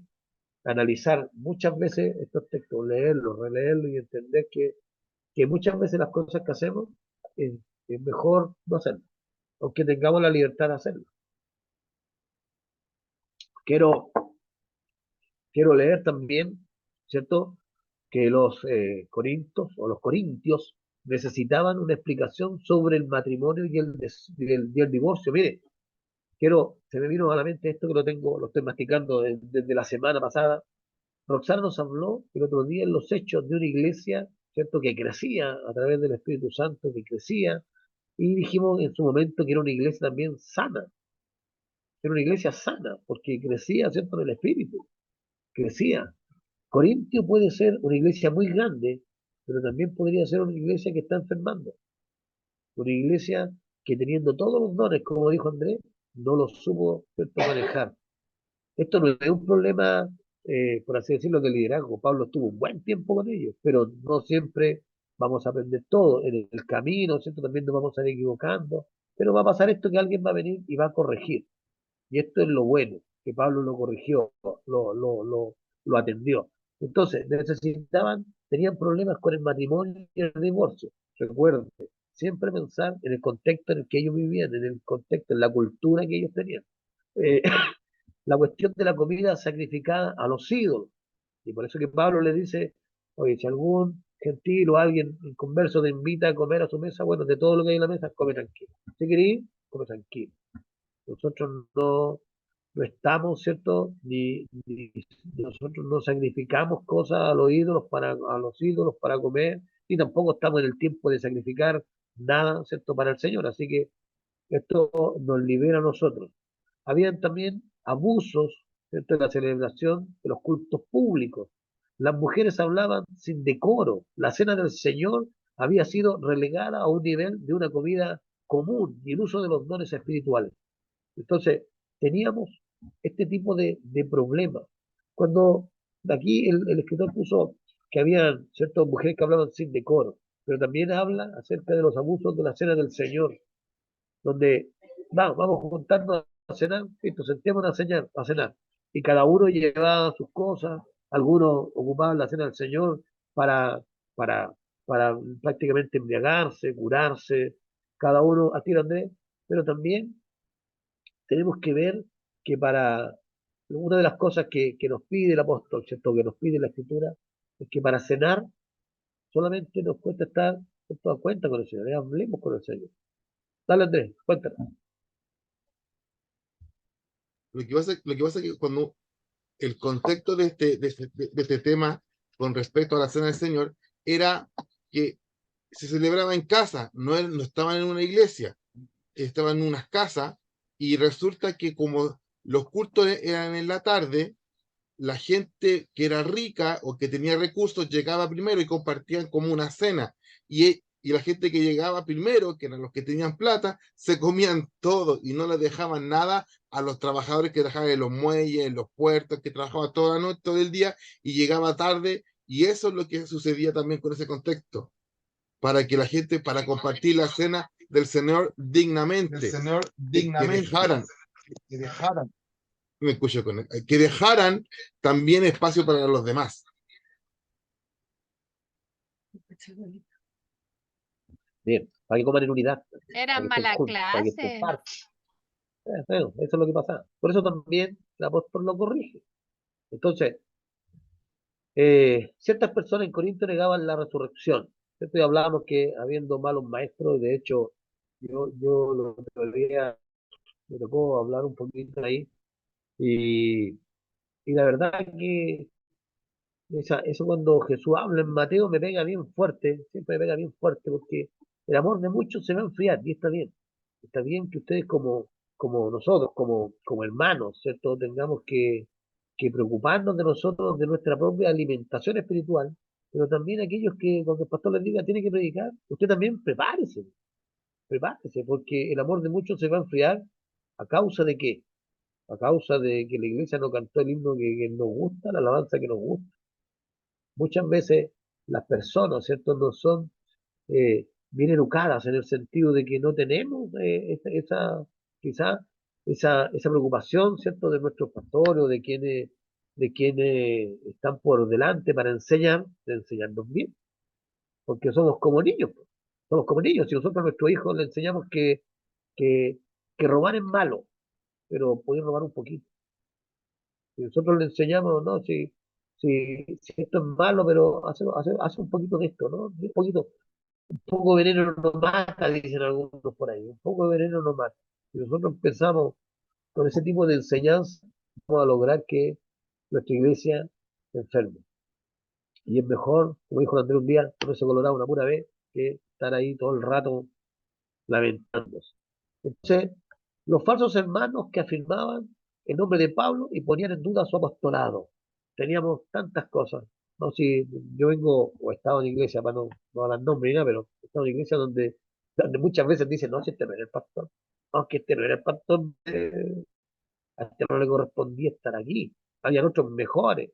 analizar muchas veces estos textos, leerlos, releerlos y entender que muchas veces las cosas que hacemos es, es mejor no hacerlas, aunque tengamos la libertad de hacerlo. Quiero, quiero leer también, ¿cierto? Que los corintios o los corintios necesitaban una explicación sobre el matrimonio y el divorcio. Mire, se me vino a la mente esto que lo estoy masticando desde la semana pasada. Roxana nos habló el otro día en los hechos de una iglesia, ¿cierto? Que crecía a través del Espíritu Santo, que crecía, y dijimos en su momento que era una iglesia también sana, era una iglesia sana, porque crecía, ¿cierto? En el Espíritu, crecía. Corintio puede ser una iglesia muy grande, pero también podría ser una iglesia que está enfermando. Una iglesia que teniendo todos los dones, como dijo Andrés, no los supo, ¿cierto? Manejar. Esto no es un problema, por así decirlo, de liderazgo. Pablo estuvo un buen tiempo con ellos, pero no siempre vamos a aprender todo. En el camino, ¿cierto? También nos vamos a ir equivocando, pero va a pasar esto que alguien va a venir y va a corregir. Y esto es lo bueno, que Pablo lo corrigió, lo atendió. Entonces, tenían problemas con el matrimonio y el divorcio. Recuerden, siempre pensar en el contexto en el que ellos vivían, en el contexto, en la cultura que ellos tenían. Eh, la cuestión de la comida sacrificada a los ídolos. Y por eso que Pablo le dice, oye, si algún gentil o alguien inconverso te invita a comer a su mesa, bueno, de todo lo que hay en la mesa, come tranquilo. Si querés, come tranquilo. Nosotros no estamos, ¿cierto? Ni nosotros no sacrificamos cosas a los ídolos para comer, ni tampoco estamos en el tiempo de sacrificar nada, ¿cierto? Para el Señor. Así que esto nos libera a nosotros. Habían también abusos, ¿cierto? En la celebración de los cultos públicos. Las mujeres hablaban sin decoro. La cena del Señor había sido relegada a un nivel de una comida común y el uso de los dones espirituales. Entonces, teníamos este tipo de problemas. Cuando aquí el escritor puso que había ciertas mujeres que hablaban sin decoro, pero también habla acerca de los abusos de la cena del Señor, donde vamos a juntarnos a cenar, listo, sentémonos a cenar. Y cada uno llevaba sus cosas, algunos ocupaban la cena del Señor para, para, para prácticamente embriagarse, curarse, cada uno a tiro Andrés, pero también tenemos que ver que para una de las cosas que nos pide el apóstol, ¿cierto? Que nos pide la escritura, es que para cenar solamente nos cuesta estar ¿cierto? A cuenta con el Señor, hablemos con el Señor. Dale Andrés, cuéntanos. Lo que pasa es que cuando el contexto de este tema con respecto a la cena del Señor era que se celebraba en casa, no estaban en una iglesia, estaban en unas casas, y resulta que como los cultos eran en la tarde, la gente que era rica o que tenía recursos llegaba primero y compartían como una cena. Y la gente que llegaba primero, que eran los que tenían plata, se comían todo y no le dejaban nada a los trabajadores que trabajaban en los muelles, en los puertos, que trabajaban toda la noche, todo el día y llegaba tarde. Y eso es lo que sucedía también con ese contexto, para que la gente, para compartir la cena del Señor dignamente, que dejaran me escucho con él, que dejaran también espacio para los demás. Bien, para que coman en unidad, Era para que estén mala juntos, para que estén clase. partes. Bueno, eso es lo que pasa. Por eso también el apóstol lo corrige. Entonces, ciertas personas en Corinto negaban la resurrección. ¿Cierto? Y hablábamos que habiendo malos maestros, de hecho, yo lo día me tocó hablar un poquito ahí, y, y la verdad que eso cuando Jesús habla en Mateo me pega bien fuerte, siempre me pega bien fuerte, porque el amor de muchos se va a enfriar, y está bien. Está bien que ustedes como nosotros, como hermanos, ¿cierto? Tengamos que preocuparnos de nosotros, de nuestra propia alimentación espiritual, pero también aquellos que cuando el pastor les diga tiene que predicar, usted también prepárese, porque el amor de muchos se va a enfriar. ¿A causa de qué? A causa de que la iglesia no cantó el himno que nos gusta, la alabanza que nos gusta. Muchas veces las personas, ¿cierto? No son bien educadas en el sentido de que no tenemos quizá esa preocupación, ¿cierto? De nuestros pastores o de quienes están por delante para de enseñarnos bien, porque somos como niños, pues. Somos como niños. Si nosotros a nuestros hijos le enseñamos que, que robar es malo, pero pueden robar un poquito. Si nosotros le enseñamos, no, si esto es malo, pero hace un poquito de esto, ¿no? Un poco de veneno no mata, dicen algunos por ahí, un poco de veneno no mata. Si nosotros empezamos con ese tipo de enseñanza, vamos a lograr que nuestra iglesia se enferme. Y es mejor, como dijo Andrés un día, ponerse colorado una pura vez, que estar ahí todo el rato lamentándose. Entonces, los falsos hermanos que afirmaban el nombre de Pablo y ponían en duda su apostolado. Teníamos tantas cosas. No, si yo vengo o he estado en iglesia, para no dar nombre ni nada, pero he estado en iglesia donde muchas veces dicen, no, si este no era el pastor, no, que este no era el pastor, a este no le correspondía estar aquí. Habían otros mejores,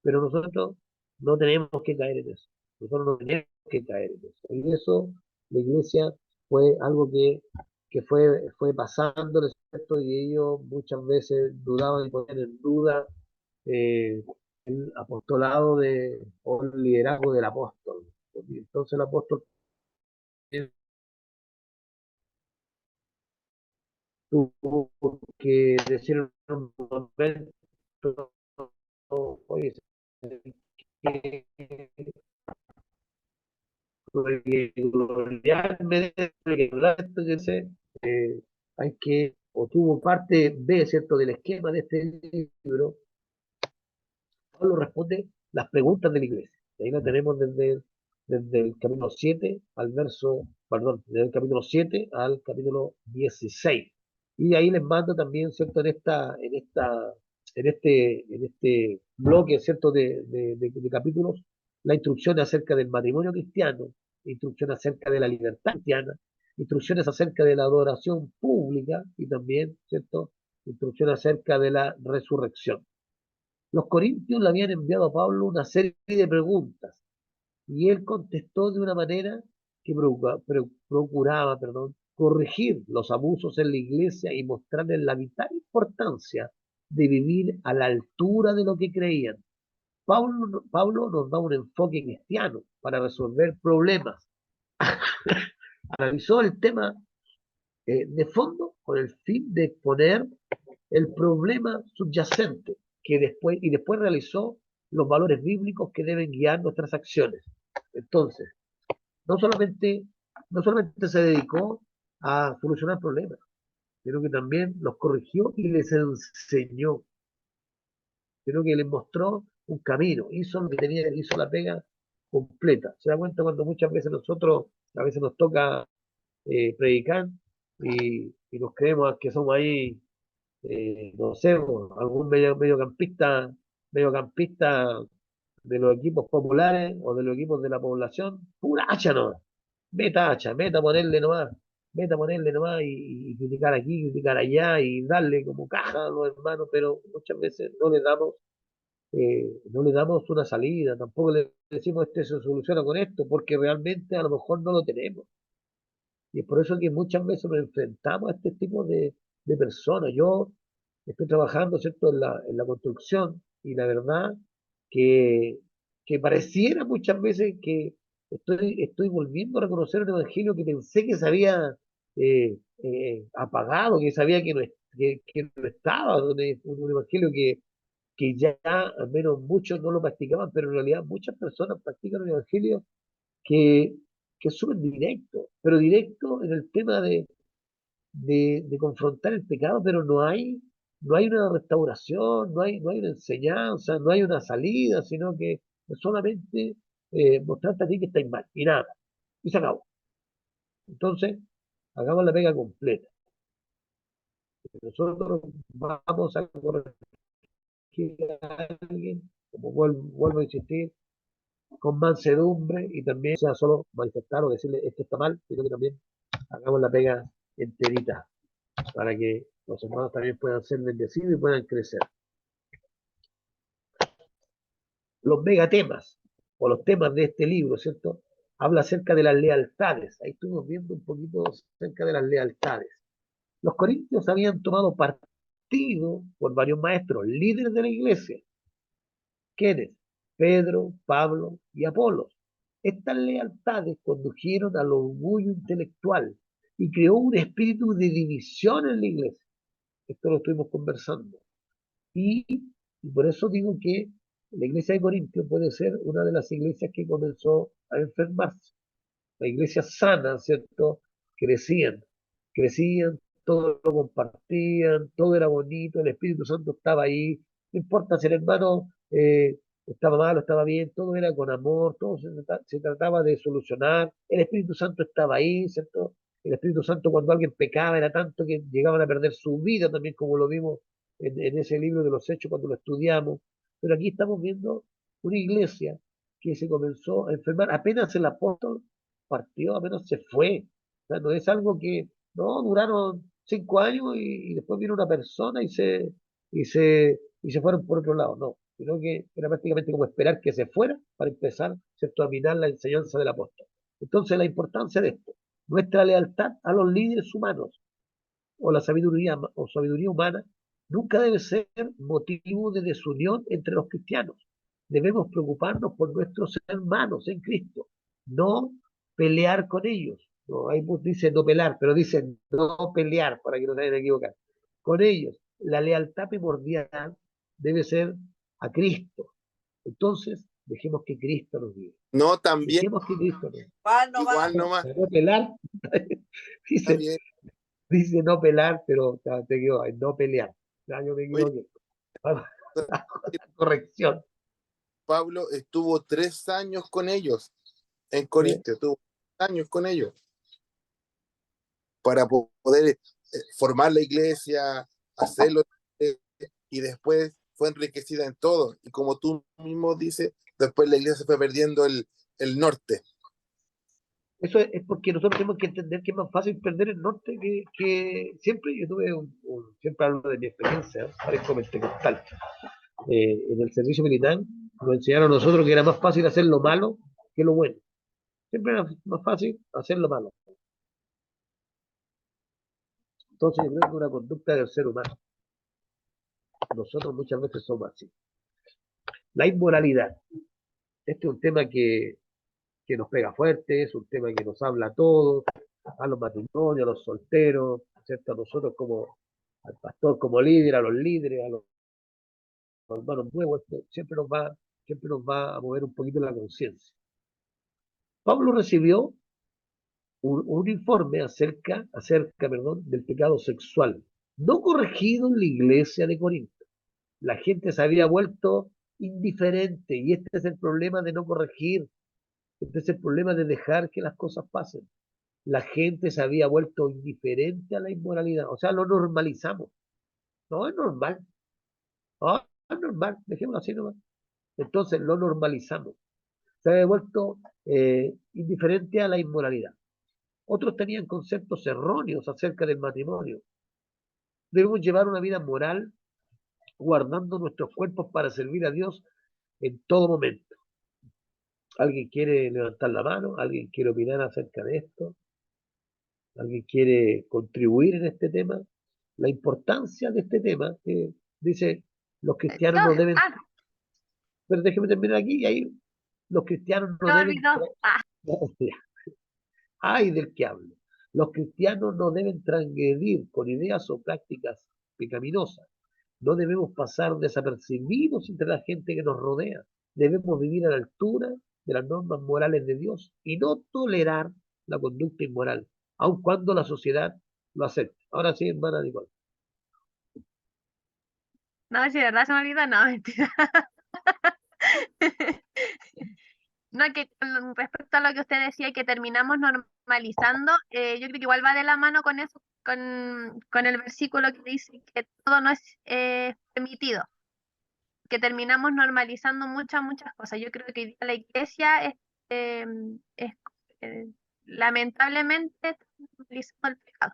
pero nosotros no tenemos que caer en eso. Nosotros no tenemos que caer en eso. Y eso, la iglesia fue algo que fue pasando, ¿cierto? Y ellos muchas veces dudaban y ponían en duda eh, el apostolado o el liderazgo del apóstol. Y entonces el apóstol tuvo que decir en un momento, oye, que gloriarme de esto que sé, hay que o tuvo parte B, ¿cierto?, del esquema de este libro, Pablo responde las preguntas de la iglesia. Y ahí la tenemos desde el capítulo 7 al verso, perdón, desde el capítulo 7 al capítulo 16. Y ahí les mando también, ¿cierto?, en este bloque, ¿cierto?, de capítulos, la instrucción acerca del matrimonio cristiano, instrucción acerca de la libertad cristiana, instrucciones acerca de la adoración pública y también, ¿cierto?, instrucción acerca de la resurrección. Los corintios le habían enviado a Pablo una serie de preguntas y él contestó de una manera que procuraba, corregir los abusos en la iglesia y mostrarles la vital importancia de vivir a la altura de lo que creían. Pablo nos da un enfoque cristiano para resolver problemas. Analizó el tema de fondo con el fin de exponer el problema subyacente y después realizó los valores bíblicos que deben guiar nuestras acciones. Entonces, no solamente, no solamente se dedicó a solucionar problemas, sino que también los corrigió y les enseñó, sino que les mostró un camino, hizo lo que tenía, hizo la pega completa. Se da cuenta cuando muchas veces nosotros, a veces nos toca predicar y nos creemos que somos ahí no sé, algún mediocampista de los equipos populares o de los equipos de la población, pura hacha nomás, meta a ponerle nomás y criticar aquí, criticar allá y darle como caja a los hermanos, pero muchas veces no le damos una salida, tampoco le decimos este se soluciona con esto, porque realmente a lo mejor no lo tenemos. Y es por eso que muchas veces nos enfrentamos a este tipo de personas. Yo estoy trabajando, ¿cierto?, en la construcción y la verdad que, que pareciera muchas veces que estoy volviendo a reconocer un evangelio que pensé que se había apagado, que sabía que no estaba, un evangelio que ya al menos muchos no lo practicaban, pero en realidad muchas personas practican un evangelio que, que es súper directo, pero directo en el tema de confrontar el pecado, pero no hay una restauración, no hay una enseñanza, no hay una salida, sino que es solamente mostrarte a ti que estáis mal, y nada, y se acabó. Entonces, hagamos la pega completa. Nosotros vamos a corregir a alguien, como vuelvo a insistir, con mansedumbre y también sea solo manifestar o decirle esto está mal, sino que también hagamos la pega enterita para que los hermanos también puedan ser bendecidos y puedan crecer. Los megatemas o los temas de este libro, ¿cierto? Habla acerca de las lealtades. Ahí estuvimos viendo un poquito acerca de las lealtades. Los corintios habían tomado partido por varios maestros, líderes de la iglesia. ¿Quiénes? Pedro, Pablo y Apolos. Estas lealtades condujeron al orgullo intelectual y creó un espíritu de división en la iglesia. Esto lo estuvimos conversando. Y, y por eso digo que la iglesia de Corintio puede ser una de las iglesias que comenzó a enfermarse. Las iglesias sanas, ¿cierto? Crecían, crecían, todo lo compartían, todo era bonito, el Espíritu Santo estaba ahí, no importa si el hermano estaba mal o estaba bien, todo era con amor, todo se trataba de solucionar, el Espíritu Santo estaba ahí, ¿cierto? El Espíritu Santo cuando alguien pecaba era tanto que llegaban a perder su vida también, como lo vimos en ese libro de los Hechos cuando lo estudiamos. Pero aquí estamos viendo una iglesia que se comenzó a enfermar. Apenas el apóstol partió, apenas se fue. O sea, no es algo que, no, duraron 5 años y después vino una persona y se fueron por otro lado. No, sino que era prácticamente como esperar que se fuera para empezar, ¿cierto?, a mirar la enseñanza del apóstol. Entonces, la importancia de esto, nuestra lealtad a los líderes humanos o la sabiduría humana nunca debe ser motivo de desunión entre los cristianos. Debemos preocuparnos por nuestros hermanos en Cristo, no pelear con ellos. No, ahí dice no pelear, pero dice no pelear para que no se vayan a equivocar. Con ellos, la lealtad primordial debe ser a Cristo. Entonces, dejemos que Cristo nos guíe. No, también, Dejemos que Cristo nos guíe. Igual no va. igual nomás, Para no pelar, está dice, bien. dice no pelar, pero te quedó, no pelear. Ya, yo me Oye, equivoqué. Corrección. Pablo estuvo 3 años con ellos en ¿Eh? Corintio, estuvo 3 años con ellos para poder formar la iglesia, hacerlo, y después fue enriquecida en todo. Y como tú mismo dices, después la iglesia se fue perdiendo el norte. Eso es porque nosotros tenemos que entender que es más fácil perder el norte que siempre. Yo tuve siempre hablo de mi experiencia, parezco pentecostal. En el servicio militar nos enseñaron a nosotros que era más fácil hacer lo malo que lo bueno. Siempre era más fácil hacer lo malo. Entonces yo creo que es una conducta del ser humano. Nosotros muchas veces somos así. La inmoralidad. Este es un tema que nos pega fuerte, es un tema que nos habla a todos, a los matrimonios, a los solteros, ¿cierto? A nosotros como al pastor como líder, a los líderes, a los hermanos nuevos, esto siempre nos va a mover un poquito la conciencia. Pablo recibió un informe acerca del pecado sexual, no corregido en la iglesia de Corinto. La gente se había vuelto indiferente y este es el problema de no corregir, este es el problema de dejar que las cosas pasen. La gente se había vuelto indiferente a la inmoralidad, o sea, lo normalizamos. No es normal, no es normal, dejémoslo así nomás. Entonces lo normalizamos. Se había vuelto indiferente a la inmoralidad. Otros tenían conceptos erróneos acerca del matrimonio. Debemos llevar una vida moral guardando nuestros cuerpos para servir a Dios en todo momento. ¿Alguien quiere levantar la mano? ¿Alguien quiere opinar acerca de esto? ¿Alguien quiere contribuir en este tema? La importancia de este tema, dice, los cristianos No, no deben, pero déjeme terminar aquí, y ahí los cristianos no se me deben, olvidó. ay del que hablo, los cristianos no deben transgredir con ideas o prácticas pecaminosas. No debemos pasar desapercibidos entre la gente que nos rodea. Debemos vivir a la altura de las normas morales de Dios y no tolerar la conducta inmoral, aun cuando la sociedad lo acepte. Ahora sí, hermana Nicole. No, si de verdad se me olvidó, no, mentira. No, que con respecto a lo que usted decía, que terminamos normalizando, yo creo que igual va de la mano con eso, con el versículo que dice que todo no es permitido, que terminamos normalizando muchas cosas. Yo creo que hoy día la iglesia eh, es, eh, lamentablemente está normalizando el pecado.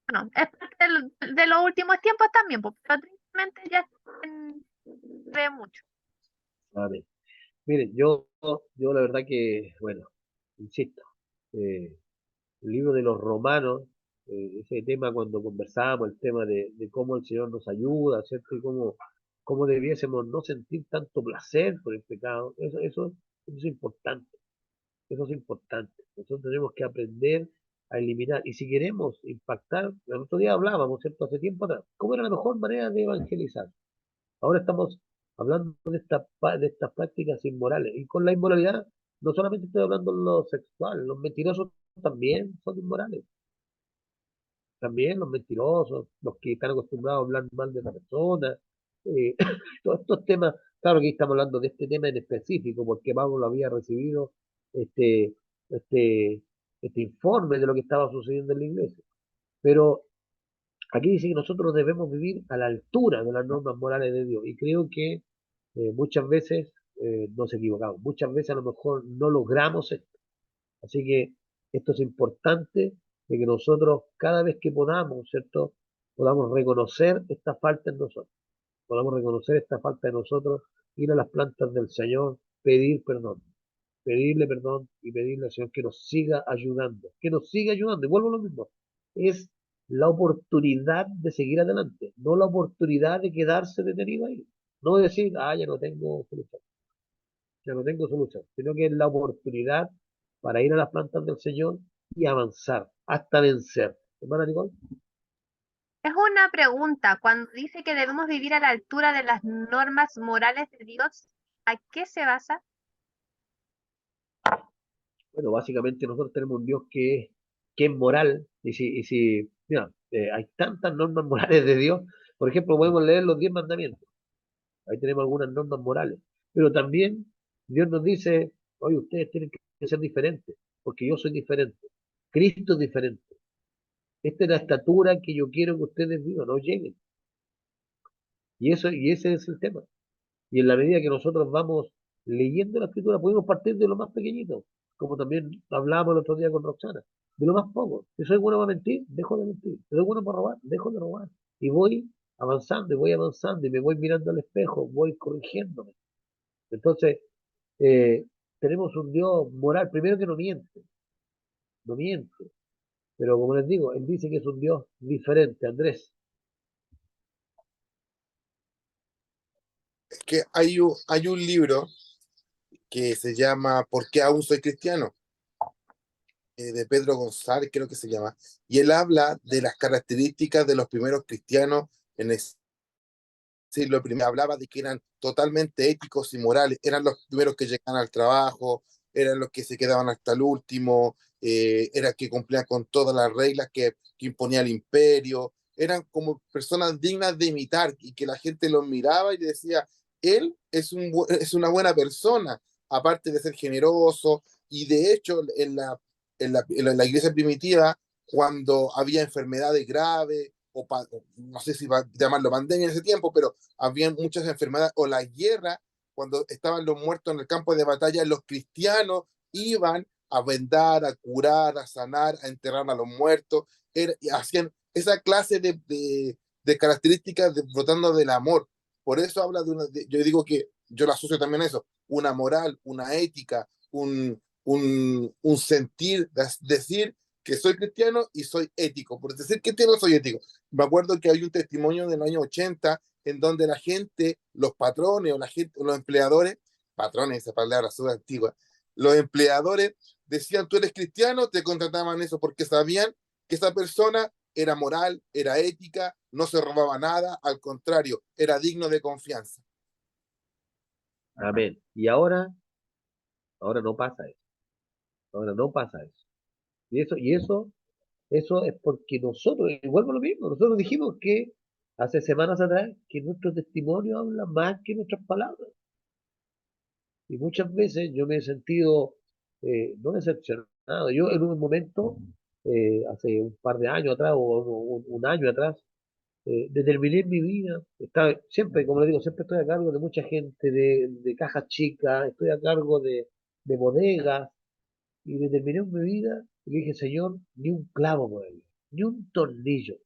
Bueno, es parte de los últimos tiempos también, porque tristemente ya se ve mucho. Amén. Miren, yo la verdad que, bueno, insisto, eh, el libro de los Romanos, ese tema cuando conversábamos, el tema de cómo el Señor nos ayuda, ¿cierto? Y cómo debiésemos no sentir tanto placer por el pecado, eso es importante, eso es importante. Nosotros tenemos que aprender a eliminar, y si queremos impactar, el otro día hablábamos, ¿cierto? Hace tiempo atrás, ¿cómo era la mejor manera de evangelizar? Ahora estamos hablando de estas prácticas inmorales. Y con la inmoralidad, no solamente estoy hablando de lo sexual, los mentirosos también son inmorales. También los mentirosos, los que están acostumbrados a hablar mal de la persona. eh, todos estos temas, claro que estamos hablando de este tema en específico, porque Pablo lo había recibido este, este, este informe de lo que estaba sucediendo en la iglesia. Pero aquí dice que nosotros debemos vivir a la altura de las normas morales de Dios. Y creo que muchas veces nos equivocamos, muchas veces a lo mejor no logramos esto. Así que esto es importante de que nosotros cada vez que podamos, ¿cierto? Podamos reconocer esta falta en nosotros, podamos reconocer esta falta en nosotros, ir a las plantas del Señor, pedirle perdón y pedirle al Señor que nos siga ayudando. Y vuelvo a lo mismo, es la oportunidad de seguir adelante, no la oportunidad de quedarse detenido ahí. No decir, ya no tengo solución, ya no tengo solución, sino que es la oportunidad para ir a las plantas del Señor y avanzar hasta vencer. Hermana Nicole, Es una pregunta, cuando dice que debemos vivir a la altura de las normas morales de Dios, ¿a qué se basa? bueno, básicamente nosotros tenemos un Dios que es moral, Mira, hay tantas normas morales de Dios. Por ejemplo, podemos leer los 10 mandamientos. Ahí tenemos algunas normas morales. Pero también Dios nos dice, oye, ustedes tienen que ser diferentes, porque yo soy diferente. Cristo es diferente. Esta es la estatura que yo quiero que ustedes vivan, no lleguen. Y ese es el tema. Y en la medida que nosotros vamos leyendo la escritura, podemos partir de lo más pequeñito, como también hablábamos el otro día con Roxana, de lo más poco. Si soy bueno para mentir, dejo de mentir. Si soy bueno para robar, dejo de robar. Y voy avanzando, y me voy mirando al espejo, voy corrigiéndome. Entonces, eh, tenemos un Dios moral, primero que no miente, no miente. Pero como les digo, Él dice que es un Dios diferente, Andrés. Es que hay un libro que se llama ¿Por qué aún soy cristiano? De Pedro González, creo que se llama, y él habla de las características de los primeros cristianos en el siglo primero. Hablaba de que eran totalmente éticos y morales, eran los primeros que llegaban al trabajo, eran los que se quedaban hasta el último, eran que cumplían con todas las reglas que imponía el imperio, eran como personas dignas de imitar y que la gente los miraba y decía, él es una buena persona, aparte de ser generoso, y de hecho en la iglesia primitiva, cuando había enfermedades graves, no sé si va a llamarlo pandemia en ese tiempo, pero habían muchas enfermedades, o la guerra, cuando estaban los muertos en el campo de batalla, los cristianos iban a vendar, a curar, a sanar, a enterrar a los muertos, y hacían esa clase de características brotando del amor. Por eso habla yo digo que yo lo asocio también a eso, una moral, una ética, un sentir, decir que soy cristiano y soy ético. Por decir cristiano, soy ético. Me acuerdo que hay un testimonio del año 80 en donde la gente, los patrones o la gente, los empleadores, patrones, esa palabra súper antigua, los empleadores decían, tú eres cristiano, te contrataban eso porque sabían que esa persona era moral, era ética, no se robaba nada, al contrario, era digno de confianza. Amén. Y ahora no pasa eso. Ahora no pasa eso. Eso es porque nosotros, y vuelvo a lo mismo, nosotros dijimos que hace semanas atrás que nuestro testimonio habla más que nuestras palabras. Y muchas veces yo me he sentido no decepcionado. Yo en un momento, hace un par de años atrás o un año atrás, determiné en mi vida, siempre, como le digo, siempre estoy a cargo de mucha gente, de cajas chicas, estoy a cargo de bodegas, y determiné en mi vida y le dije, Señor, ni un clavo por ahí, ni un tornillo.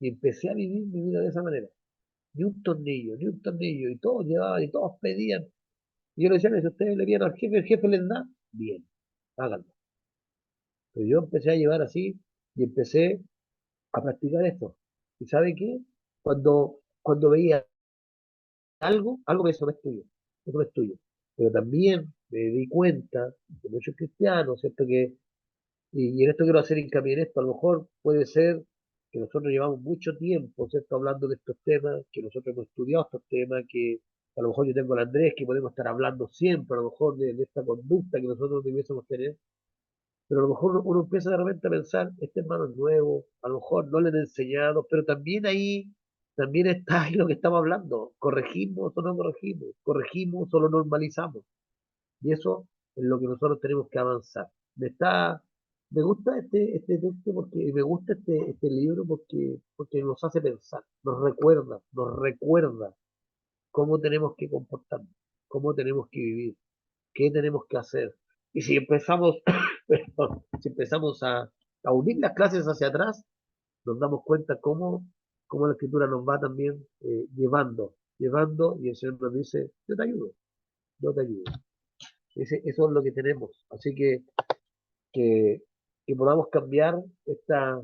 Y empecé a vivir mi vida de esa manera. Ni un tornillo, ni un tornillo. Y todos llevaban y todos pedían. Y yo le decía, si ustedes le piden al jefe, el jefe les da, bien, háganlo. Pero yo empecé a llevar así y empecé a practicar esto. ¿Y sabe qué? Cuando veía algo me decía, no es tuyo, eso no es tuyo. Pero también me di cuenta que muchos cristianos, ¿cierto? Y en esto quiero hacer hincapié en esto, a lo mejor puede ser que nosotros llevamos mucho tiempo, ¿cierto? Hablando de estos temas, que nosotros hemos estudiado estos temas, que a lo mejor yo tengo al Andrés, que podemos estar hablando siempre, a lo mejor de esta conducta que nosotros debiésemos tener, pero a lo mejor uno empieza de repente a pensar, este hermano es nuevo, a lo mejor no le han enseñado, pero también está ahí lo que estamos hablando, corregimos o no corregimos, corregimos o lo normalizamos, y eso es lo que nosotros tenemos que avanzar. Me gusta este texto porque me gusta este libro porque nos hace pensar, nos recuerda cómo tenemos que comportarnos, cómo tenemos que vivir, qué tenemos que hacer. Y si empezamos, perdón, si empezamos a unir las clases hacia atrás, nos damos cuenta cómo la escritura nos va también llevando, y el Señor nos dice, yo te ayudo, yo te ayudo. Eso es lo que tenemos. Así que, que podamos cambiar esta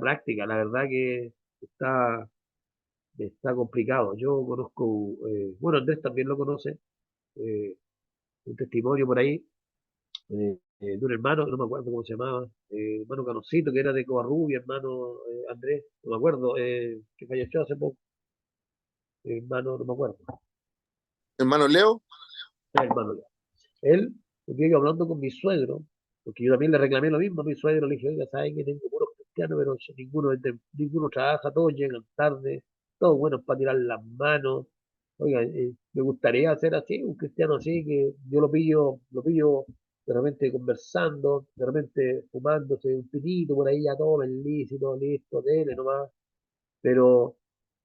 práctica. La verdad que está complicado. Yo conozco, bueno, Andrés también lo conoce, eh, un testimonio por ahí de un hermano, no me acuerdo cómo se llamaba, hermano Canocito, que era de Covarrubia, hermano Andrés, no me acuerdo, que falleció hace poco, hermano, no me acuerdo, Hermano Leo, hermano. Él, yo hablando con mi suegro, Porque yo también le reclamé lo mismo a mi suegro, le dije, oiga, ¿saben que tengo puros cristianos, pero ninguno trabaja, todos llegan tarde, todos buenos para tirar las manos? Oiga, me gustaría hacer así, un cristiano así, que yo lo pillo de repente conversando, de repente fumándose un pitito por ahí, ya todo es lícito, listo, dele nomás. Pero,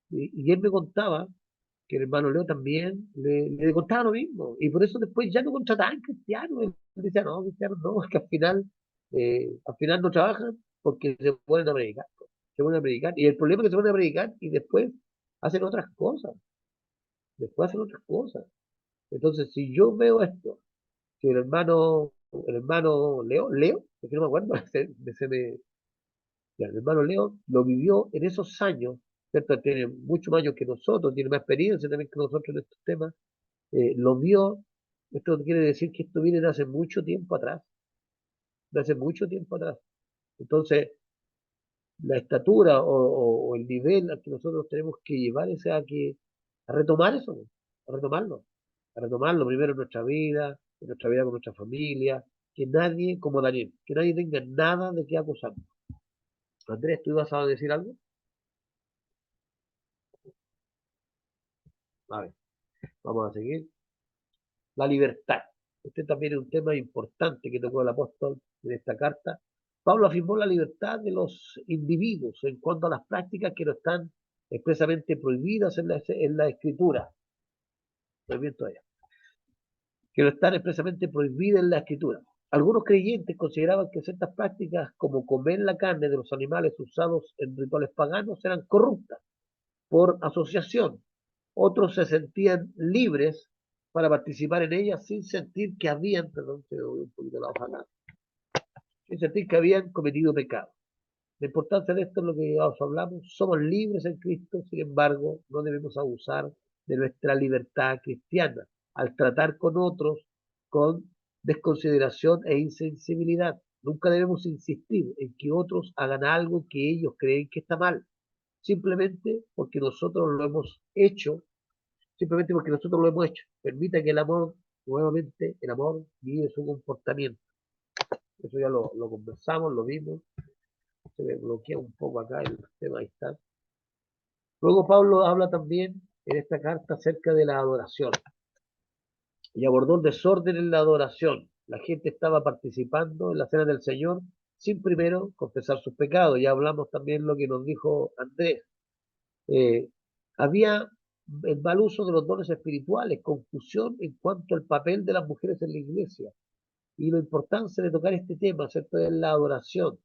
y él me contaba que el hermano Leo también le contaba lo mismo, y por eso después ya no contrataban cristianos. Él decía, no, cristianos no, es que al final no trabajan porque se ponen a predicar, se ponen a predicar, y el problema es que se ponen a predicar y hacen otras cosas, después hacen otras cosas. Entonces, si yo veo esto, que el hermano Leo, es que no me acuerdo, ya, el hermano Leo lo vivió en esos años, ¿cierto? Tiene muchos más años que nosotros, tiene más experiencia también que nosotros en estos temas, lo vio. Esto quiere decir que esto viene de hace mucho tiempo atrás, de hace mucho tiempo atrás. Entonces, la estatura o el nivel al que nosotros tenemos que llevar es a retomar eso, ¿no? A retomarlo primero en nuestra vida con nuestra familia, que nadie, como Daniel, que nadie tenga nada de qué acusarnos. Andrés, ¿tú ibas a decir algo? A ver, vamos a seguir. La libertad. Este también es un tema importante que tocó el apóstol en esta carta. Pablo afirmó la libertad de los individuos en cuanto a las prácticas que no están expresamente prohibidas en la escritura. Que no están expresamente prohibidas en la escritura. Algunos creyentes consideraban que ciertas prácticas, como comer la carne de los animales usados en rituales paganos, eran corruptas por asociación. Otros se sentían libres para participar en ellas sin sentir que habían, perdón, se me movió un poquito la hoja acá, sin sentir que habían cometido pecado. La importancia de esto es lo que ya os hablamos. Somos libres en Cristo, sin embargo, no debemos abusar de nuestra libertad cristiana al tratar con otros con desconsideración e insensibilidad. Nunca debemos insistir en que otros hagan algo que ellos creen que está mal, simplemente porque nosotros lo hemos hecho, simplemente porque nosotros lo hemos hecho. Permita que el amor, nuevamente, el amor guíe su comportamiento. Eso ya lo conversamos, lo vimos. Se me bloquea un poco acá el tema, ahí está. Luego Pablo habla también en esta carta acerca de la adoración y abordó el desorden en la adoración. La gente estaba participando en la cena del Señor sin primero confesar sus pecados. Ya hablamos también lo que nos dijo Andrés. Eh, Había el mal uso de los dones espirituales, confusión en cuanto al papel de las mujeres en la iglesia y la importancia de tocar este tema, ¿cierto? Es la adoración.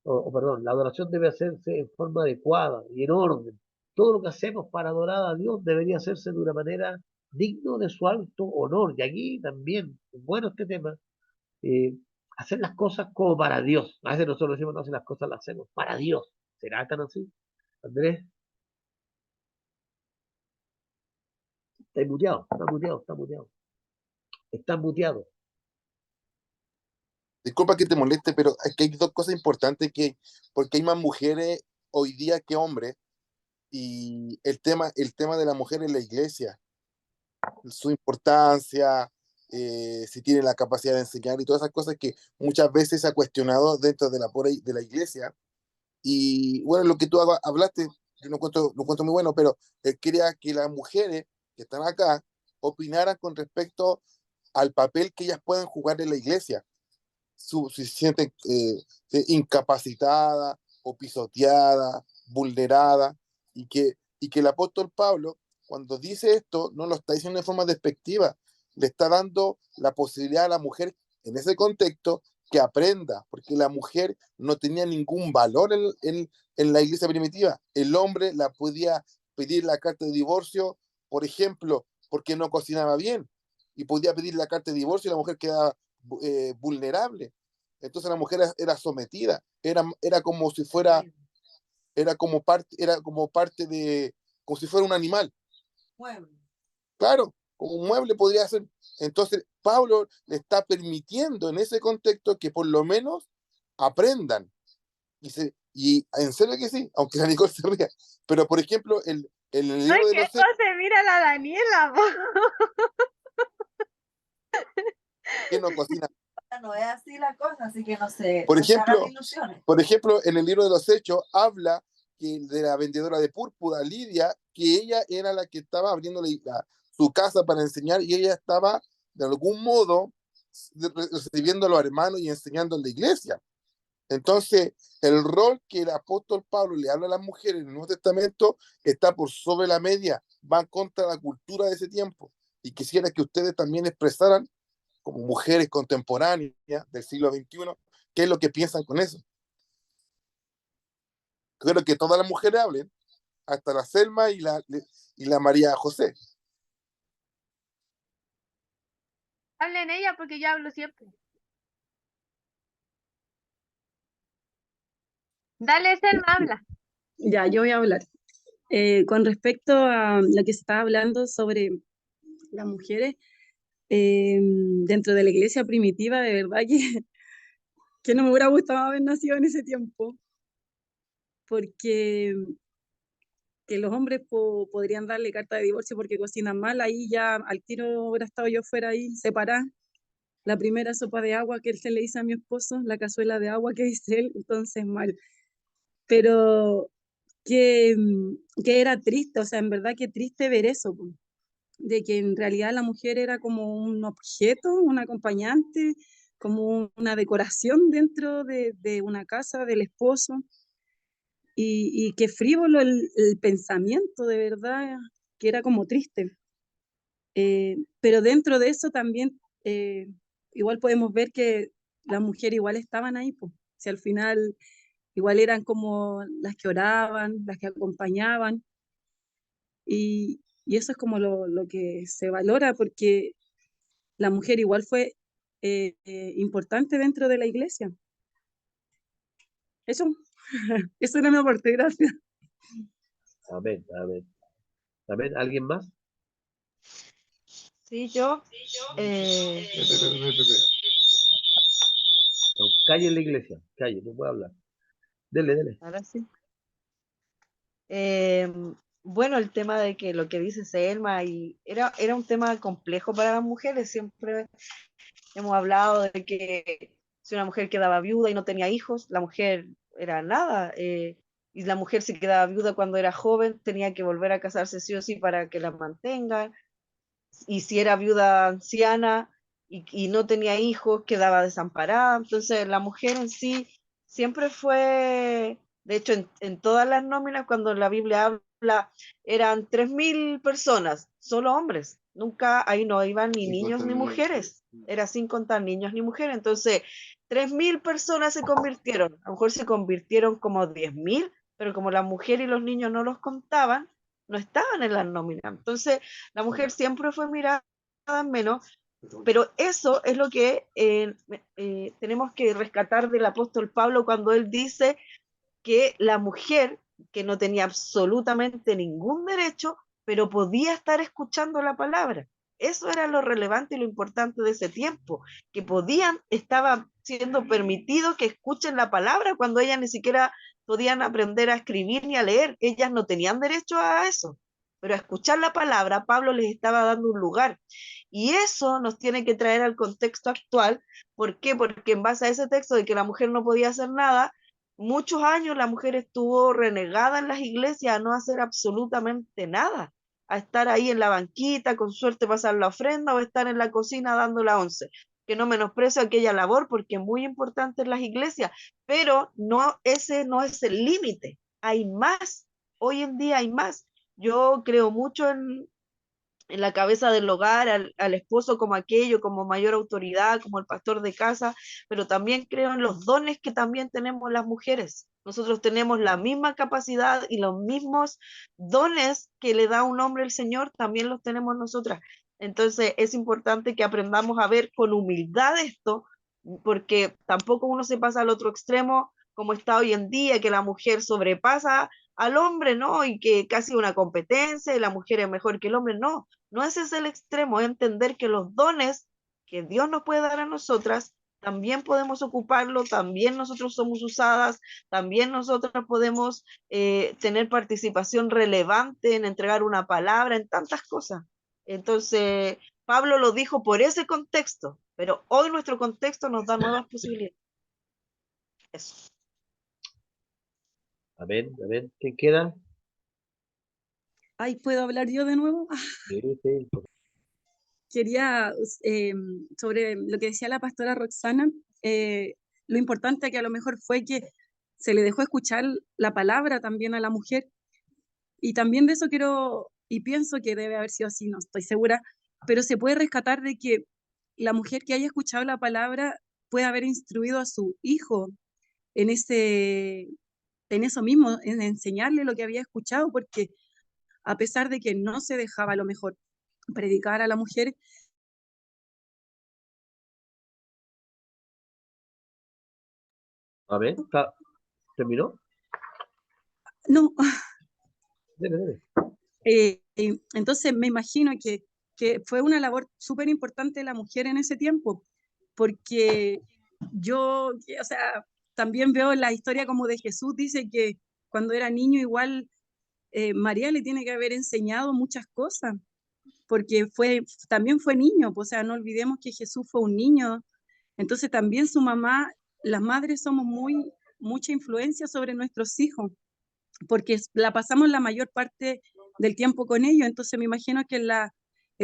Perdón, la adoración debe hacerse en forma adecuada y en orden. Todo lo que hacemos para adorar a Dios debería hacerse de una manera digno de su alto honor. Y aquí también, bueno, este tema, eh, hacer las cosas como para Dios. A veces nosotros decimos, no, hacer las cosas las hacemos para Dios. ¿Será tan así? Andrés, está muteado, está muteado, está muteado. Está muteado. Disculpa que te moleste, pero es que hay dos cosas importantes porque hay más mujeres hoy día que hombres, y el tema de la mujer en la iglesia, su importancia, si tiene la capacidad de enseñar y todas esas cosas que muchas veces se ha cuestionado dentro de la iglesia. Y bueno, lo que tú hablaste, yo no encuentro muy bueno, pero quería que las mujeres que están acá opinaran con respecto al papel que ellas pueden jugar en la iglesia. Si se sienten incapacitadas o pisoteadas, vulneradas, y que el apóstol Pablo, cuando dice esto, no lo está diciendo de forma despectiva, le está dando la posibilidad a la mujer en ese contexto que aprenda, porque la mujer no tenía ningún valor en la iglesia primitiva. El hombre la podía pedir la carta de divorcio, por ejemplo, porque no cocinaba bien, y podía pedir la carta de divorcio y la mujer quedaba vulnerable. Entonces la mujer era sometida, era como si fuera, era como parte como si fuera un animal. Bueno, Claro, como un mueble podría ser. Entonces Pablo le está permitiendo en ese contexto que por lo menos aprendan. Y en serio que sí, aunque la Nicole se ría. Pero por ejemplo, en el Ay, libro de qué los cosa, mira la Daniela, po. que no cocina, ahora no es así la cosa, así que no sé, Por no se hagan ejemplo, ilusiones. Por ejemplo, en el libro de los Hechos habla que de la vendedora de púrpura, Lidia, que ella era la que estaba abriendo su casa para enseñar y ella estaba de algún modo recibiendo a los hermanos y enseñando en la iglesia. Entonces, el rol que el apóstol Pablo le habla a las mujeres en el Nuevo Testamento está por sobre la media, va contra la cultura de ese tiempo. Y quisiera que ustedes también expresaran, como mujeres contemporáneas del siglo XXI, qué es lo que piensan con eso. Creo que todas las mujeres hablen, hasta la Selma y la María José. Hablen ella porque yo hablo siempre. Dale, Selma, habla. Ya, yo voy a hablar. Con respecto a lo que se estaba hablando sobre las mujeres dentro de la iglesia primitiva, de verdad que no me hubiera gustado haber nacido en ese tiempo, porque que los hombres podrían darle carta de divorcio porque cocinan mal, ahí ya al tiro hubiera estado yo fuera ahí separada. La primera sopa de agua que él se le dice a mi esposo, la cazuela de agua que dice él, entonces mal. Pero que era triste, o sea, en verdad que triste ver eso, po, de que en realidad la mujer era como un objeto, un acompañante, como una decoración dentro de una casa del esposo, y que frívolo el pensamiento, de verdad, que era como triste. Pero dentro de eso también, igual podemos ver que las mujeres igual estaban ahí, pues, si al final igual eran como las que oraban, las que acompañaban, y eso es como lo que se valora, porque la mujer igual fue importante dentro de la iglesia. Eso, eso era mi aporte, gracias. Amén, amén. Amén. ¿Alguien más? Sí, yo. No, calle en la iglesia, calle, no puedo hablar. Dele, dele. Ahora sí. Bueno, el tema de que lo que dice Selma era un tema complejo para las mujeres. Siempre hemos hablado de que si una mujer quedaba viuda y no tenía hijos, la mujer era nada. Y la mujer si quedaba viuda cuando era joven, tenía que volver a casarse sí o sí para que la mantengan. Y si era viuda anciana y no tenía hijos, quedaba desamparada. Entonces la mujer en sí siempre fue, de hecho en todas las nóminas, cuando la Biblia habla, eran 3.000 personas, solo hombres. Nunca ahí no iban ni niños ni mujeres, era sin contar niños ni mujeres. Entonces 3.000 personas se convirtieron, a lo mejor se convirtieron como 10.000, pero como la mujer y los niños no los contaban, no estaban en las nóminas. Entonces la mujer siempre fue mirada en menos, pero eso es lo que tenemos que rescatar del apóstol Pablo cuando él dice que la mujer, que no tenía absolutamente ningún derecho, pero podía estar escuchando la palabra. Eso era lo relevante y lo importante de ese tiempo, que estaba siendo permitido que escuchen la palabra cuando ellas ni siquiera podían aprender a escribir ni a leer. Ellas no tenían derecho a eso, pero a escuchar la palabra, Pablo les estaba dando un lugar. Y eso nos tiene que traer al contexto actual. ¿Por qué? Porque en base a ese texto de que la mujer no podía hacer nada, muchos años la mujer estuvo renegada en las iglesias a no hacer absolutamente nada, a estar ahí en la banquita, con suerte pasar la ofrenda o estar en la cocina dando la once. Que no menosprecio aquella labor porque es muy importante en las iglesias, pero no, ese no es el límite. Hay más, hoy en día hay más. Yo creo mucho en la cabeza del hogar, al esposo como aquello, como mayor autoridad, como el pastor de casa, pero también creo en los dones que también tenemos las mujeres. Nosotros tenemos la misma capacidad y los mismos dones que le da un hombre el Señor, también los tenemos nosotras. Entonces es importante que aprendamos a ver con humildad esto, porque tampoco uno se pasa al otro extremo como está hoy en día, que la mujer sobrepasa al hombre, ¿no? Y que casi una competencia y la mujer es mejor que el hombre, no. No ese es el extremo, es entender que los dones que Dios nos puede dar a nosotras, también podemos ocuparlo, también nosotros somos usadas, también nosotras podemos tener participación relevante en entregar una palabra, en tantas cosas. Entonces, Pablo lo dijo por ese contexto, pero hoy nuestro contexto nos da nuevas posibilidades. Eso. Amén, amén. ¿Quién queda? Ay, ¿puedo hablar yo de nuevo? Sí, sí. Quería, sobre lo que decía la pastora Roxana, lo importante que a lo mejor fue que se le dejó escuchar la palabra también a la mujer. Y también de eso quiero, y pienso que debe haber sido así, no estoy segura, pero se puede rescatar de que la mujer que haya escuchado la palabra puede haber instruido a su hijo en en eso mismo, en enseñarle lo que había escuchado, porque a pesar de que no se dejaba a lo mejor predicar a la mujer, Amén. ¿Terminó? no, Dele, dele. entonces me imagino que fue una labor súper importante de la mujer en ese tiempo, porque yo, o sea, también veo la historia como de Jesús, dice que cuando era niño igual María le tiene que haber enseñado muchas cosas, porque también fue niño, pues, o sea, no olvidemos que Jesús fue un niño, entonces también su mamá, las madres somos mucha influencia sobre nuestros hijos, porque la pasamos la mayor parte del tiempo con ellos, entonces me imagino que en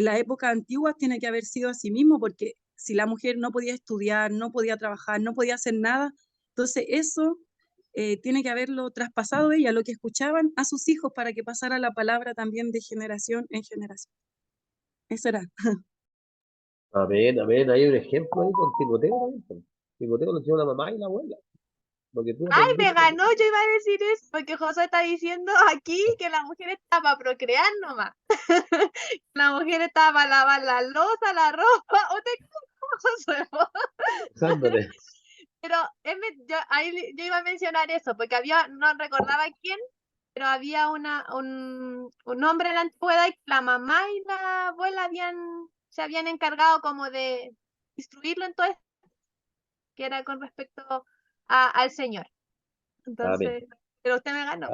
la época antigua tiene que haber sido así mismo, porque si la mujer no podía estudiar, no podía trabajar, no podía hacer nada, entonces eso tiene que haberlo traspasado ella, lo que escuchaban a sus hijos para que pasara la palabra también de generación en generación. Eso era. Amén, amén. Hay un ejemplo ahí con Timoteo también, pues. Timoteo lo enseñó la mamá y la abuela. Lo que tú Ay, me aprendiste. ganó, yo iba a decir eso, porque José está diciendo aquí que la mujer está para procrear nomás. La mujer está para lavar la loza, la ropa, o te Josué. Usándole. Pero yo iba a mencionar eso, porque había, no recordaba quién, pero había un hombre en la antigüedad y la mamá y la abuela se habían encargado como de instruirlo en todo esto, que era con respecto al Señor. Amén. Entonces, pero usted me ganó.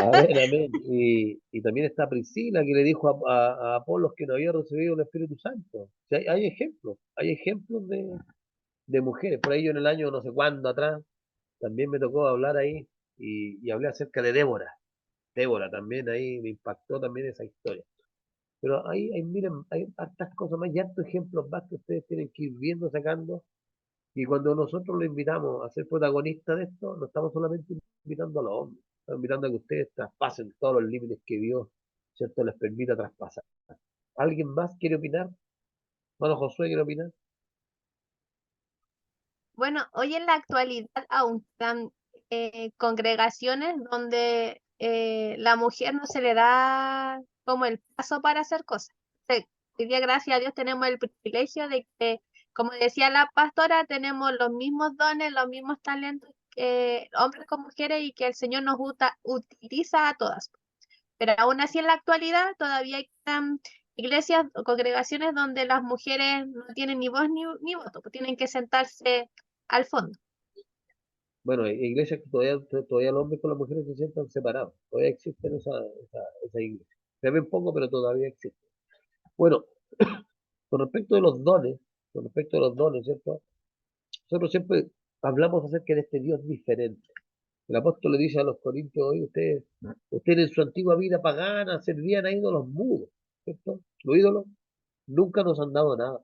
Amén, amén. Y también está Priscila que le dijo a Apolos que no había recibido el Espíritu Santo. O sea, hay ejemplos de mujeres. Por ahí yo en el año no sé cuándo atrás también me tocó hablar ahí y hablé acerca de Débora. Débora también ahí me impactó también esa historia. Pero miren, hay hartas cosas más y hartos ejemplos más que ustedes tienen que ir viendo, sacando. Y cuando nosotros lo invitamos a ser protagonistas de esto, no estamos solamente invitando a los hombres, estamos invitando a que ustedes traspasen todos los límites que Dios, ¿cierto?, les permita traspasar. ¿Alguien más quiere opinar? Bueno, Josué quiere opinar. Bueno, hoy en la actualidad aún están congregaciones donde la mujer no se le da como el paso para hacer cosas. Hoy día, gracias a Dios, tenemos el privilegio de que, como decía la pastora, tenemos los mismos dones, los mismos talentos, hombres como mujeres, y que el Señor nos utiliza a todas. Pero aún así en la actualidad todavía hay iglesias o congregaciones donde las mujeres no tienen ni voz ni voto, pues tienen que sentarse al fondo. Bueno, hay iglesias que todavía los hombres con las mujeres se sientan separados. Todavía existen esa iglesia. Se ven poco, pero todavía existen. Bueno, con respecto de los dones, ¿cierto? Nosotros siempre hablamos acerca de este Dios diferente. El apóstol le dice a los corintios: hoy ustedes en su antigua vida pagana servían a ídolos mudos, ¿cierto? Los ídolos nunca nos han dado nada.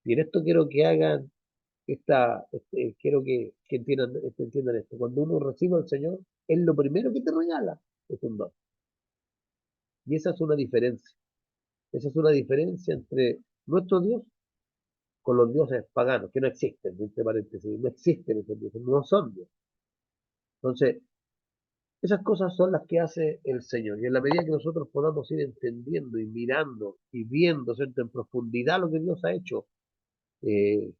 Y en esto quiero que hagan quiero que entiendan esto. Cuando uno recibe al Señor, es lo primero que te regala, es un don. Y esa es una diferencia. Esa es una diferencia entre nuestro Dios con los dioses paganos, que no existen, entre paréntesis, no existen esos dioses, no son dioses. Entonces, esas cosas son las que hace el Señor. Y en la medida que nosotros podamos ir entendiendo y mirando y viendo, ¿cierto?, en profundidad lo que Dios ha hecho eh,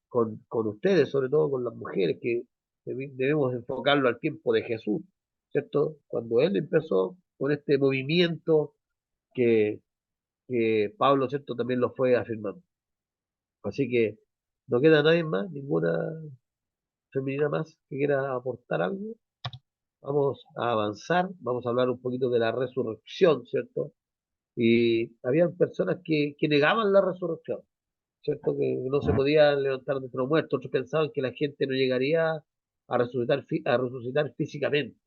con ustedes, sobre todo con las mujeres, que debemos enfocarlo al tiempo de Jesús, ¿cierto? Cuando Él empezó con este movimiento que, que Pablo, ¿cierto?, también lo fue afirmando. Así que no queda nadie más, ninguna femenina más que quiera aportar algo. Vamos a avanzar, vamos a hablar un poquito de la resurrección, ¿cierto? Y había personas que negaban la resurrección, ¿cierto? Que no se podía levantar de entre los muertos. Otros pensaban que la gente no llegaría a resucitar físicamente.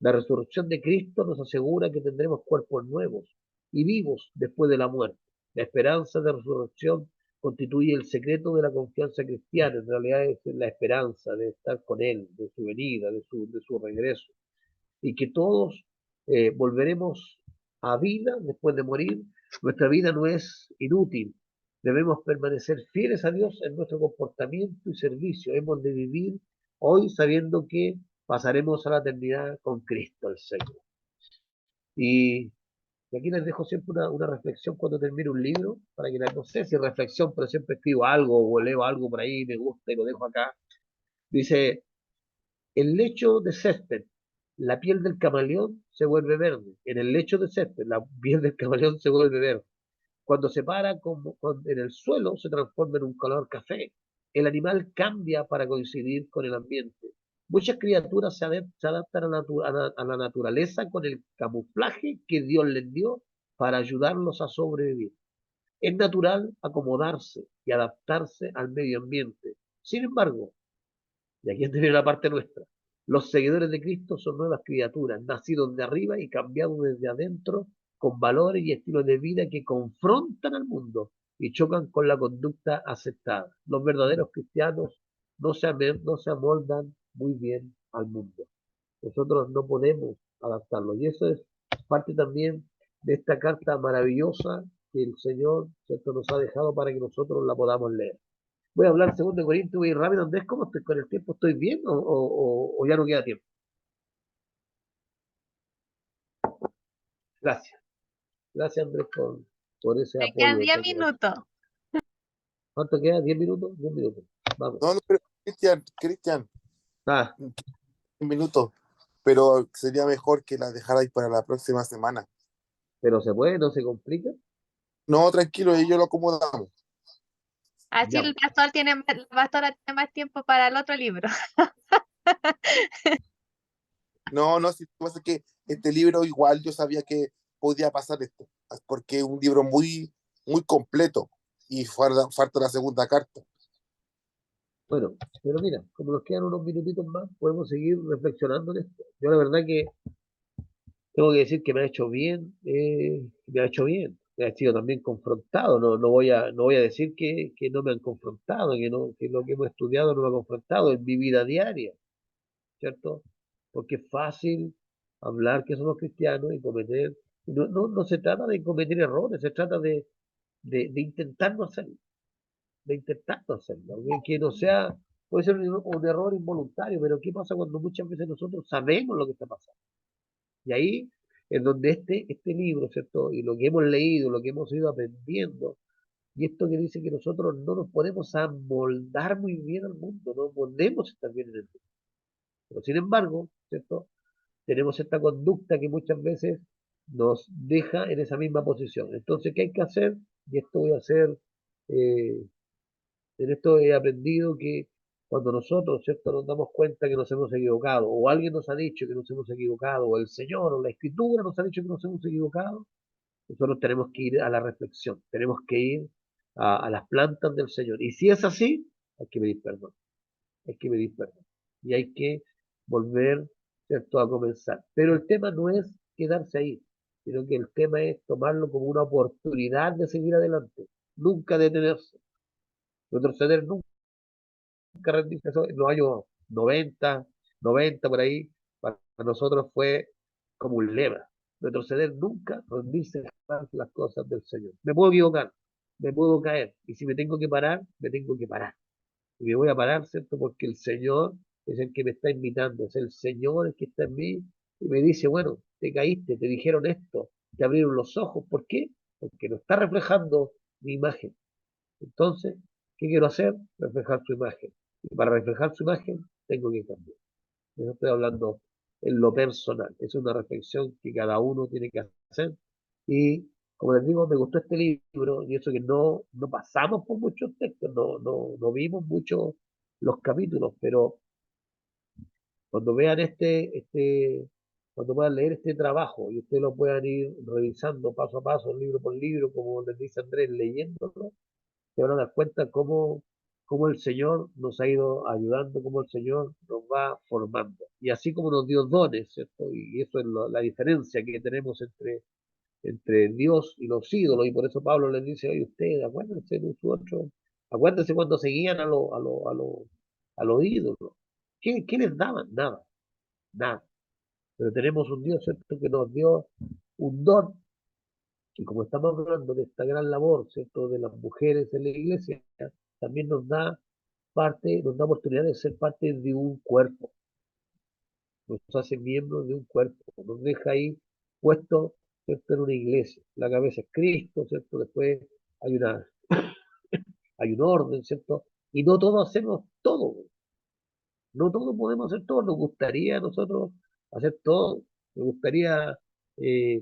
La resurrección de Cristo nos asegura que tendremos cuerpos nuevos y vivos después de la muerte. La esperanza de resurrección constituye el secreto de la confianza cristiana. En realidad es la esperanza de estar con Él, de su venida, de su regreso. Y que todos volveremos a vida después de morir. Nuestra vida no es inútil. Debemos permanecer fieles a Dios en nuestro comportamiento y servicio. Hemos de vivir hoy sabiendo que pasaremos a la eternidad con Cristo el Señor. Y aquí les dejo siempre una reflexión cuando termino un libro, para que no sé si reflexión, pero siempre escribo algo o leo algo por ahí, me gusta y lo dejo acá. Dice, el lecho de césped, la piel del camaleón se vuelve verde. En el lecho de césped, la piel del camaleón se vuelve verde. Cuando se para en el suelo, se transforma en un color café. El animal cambia para coincidir con el ambiente. Muchas criaturas se adaptan a la naturaleza con el camuflaje que Dios les dio para ayudarlos a sobrevivir. Es natural acomodarse y adaptarse al medio ambiente. Sin embargo, y aquí viene la parte nuestra. Los seguidores de Cristo son nuevas criaturas, nacidos de arriba y cambiados desde adentro, con valores y estilos de vida que confrontan al mundo y chocan con la conducta aceptada. Los verdaderos cristianos no se amoldan muy bien al mundo. Nosotros no podemos adaptarlo. Y eso es parte también de esta carta maravillosa que el Señor, ¿cierto?, nos ha dejado para que nosotros la podamos leer. Voy a hablar segundo de Corintios, voy a ir rápido. Andrés, ¿cómo estoy con el tiempo? ¿Estoy bien o ya no queda tiempo? Gracias. Gracias, Andrés, por ese Te quedan apoyo. 10 minutos. ¿Cuánto queda? ¿10 minutos? 10 minutos. Vamos. No, no, pero Cristian, Ah, un minuto, pero sería mejor que la dejarais para la próxima semana. pero se puede, no se complica. No, tranquilo, ellos lo acomodamos. Así Ya, el pastor la pastora tiene más tiempo para el otro libro. No, no, si pasa es que este libro igual yo sabía que podía pasar esto, porque es un libro muy, muy completo y falta la segunda carta. bueno, pero mira, como nos quedan unos minutitos más, podemos seguir reflexionando en esto. Yo la verdad que tengo que decir que me ha hecho bien, me ha hecho bien. He sido también confrontado, no voy a decir que no me han confrontado, que lo que hemos estudiado no me ha confrontado en mi vida diaria, ¿cierto? Porque es fácil hablar que somos cristianos y cometer, no se trata de cometer errores, se trata de intentar no hacerlo, de intentar no hacerlo, que no sea, puede ser un error involuntario, pero ¿qué pasa cuando muchas veces nosotros sabemos lo que está pasando? Y ahí es donde este libro, ¿cierto? Y lo que hemos leído, lo que hemos ido aprendiendo, y esto que dice que nosotros no nos podemos amoldar muy bien al mundo, no podemos estar bien en el mundo. Pero sin embargo, ¿cierto? Tenemos esta conducta que muchas veces nos deja en esa misma posición. Entonces, ¿qué hay que hacer? Y esto voy a hacer, eh, en esto he aprendido que cuando nosotros, ¿cierto?, nos damos cuenta que nos hemos equivocado, o alguien nos ha dicho que nos hemos equivocado, o el Señor, o la Escritura nos ha dicho que nos hemos equivocado, nosotros tenemos que ir a la reflexión, tenemos que ir a las plantas del Señor. Y si es así, hay que pedir perdón, hay que pedir perdón. Y hay que volver, ¿cierto?, a comenzar. Pero el tema no es quedarse ahí, sino que el tema es tomarlo como una oportunidad de seguir adelante, nunca detenerse, retroceder nunca, rendirse. Eso en los años 90 por ahí, para nosotros fue como un lema. Retroceder nunca, rendirse jamás las cosas del Señor. Me puedo equivocar, me puedo caer, y si me tengo que parar, me tengo que parar. Y me voy a parar, ¿cierto? Porque el Señor es el que me está invitando, es el Señor el que está en mí y me dice, bueno, te caíste, te dijeron esto, te abrieron los ojos. ¿Por qué? Porque no está reflejando mi imagen. Entonces, ¿qué quiero hacer? Reflejar su imagen. Y para reflejar su imagen, tengo que cambiar. Yo estoy hablando en lo personal. Es una reflexión que cada uno tiene que hacer. Y, como les digo, me gustó este libro y eso que no pasamos por muchos textos, no vimos mucho los capítulos, pero cuando vean cuando puedan leer este trabajo y ustedes lo puedan ir revisando paso a paso, libro por libro, como les dice Andrés, leyéndolo, se van a dar cuenta cómo el Señor nos ha ido ayudando, cómo el Señor nos va formando. Y así como nos dio dones, ¿cierto? Y eso es la diferencia que tenemos entre Dios y los ídolos, y por eso Pablo les dice, oye, ustedes, acuérdense de nosotros, acuérdense cuando seguían a los ídolos. ¿Qué les daban? Nada, nada. Pero tenemos un Dios, ¿cierto?, que nos dio un don, y como estamos hablando de esta gran labor, ¿cierto?, de las mujeres en la iglesia, también nos da oportunidad de ser parte de un cuerpo, nos hace miembros de un cuerpo, nos deja ahí puestos, ¿cierto?, en una iglesia. La cabeza es Cristo, ¿cierto? Después hay hay un orden, ¿cierto? Y no todos hacemos todo, no todos podemos hacer todo. Nos gustaría a nosotros hacer todo, nos gustaría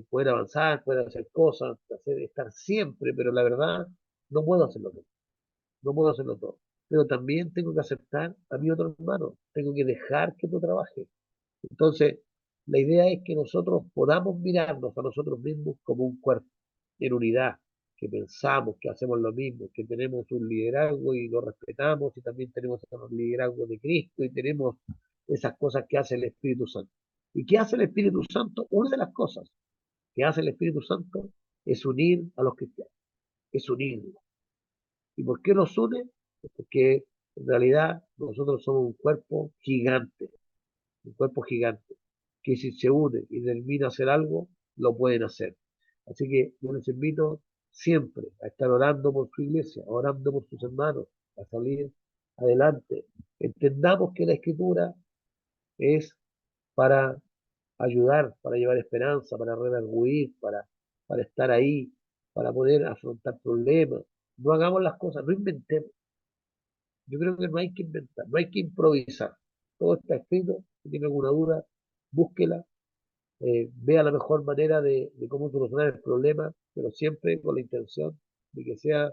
poder avanzar, poder hacer cosas, estar siempre, pero la verdad no puedo hacerlo todo, no puedo hacerlo todo. Pero también tengo que aceptar a mi otro hermano, tengo que dejar que tú trabajes. Entonces, la idea es que nosotros podamos mirarnos a nosotros mismos como un cuerpo, en unidad, que pensamos, que hacemos lo mismo, que tenemos un liderazgo y lo respetamos, y también tenemos el liderazgo de Cristo, y tenemos esas cosas que hace el Espíritu Santo. ¿Y qué hace el Espíritu Santo? Una de las cosas que hace el Espíritu Santo es unir a los cristianos, es unirlos. ¿Y por qué nos une? Porque en realidad nosotros somos un cuerpo gigante, que si se une y termina a hacer algo, lo pueden hacer. Así que yo les invito siempre a estar orando por su iglesia, orando por sus hermanos, a salir adelante. Entendamos que la escritura es para ayudar, para llevar esperanza, para redarguir, para estar ahí, para poder afrontar problemas. No hagamos las cosas, no inventemos. Yo creo que no hay que inventar, no hay que improvisar. Todo está escrito. Si tiene alguna duda, búsquela, vea la mejor manera de cómo solucionar el problema, pero siempre con la intención de que sea,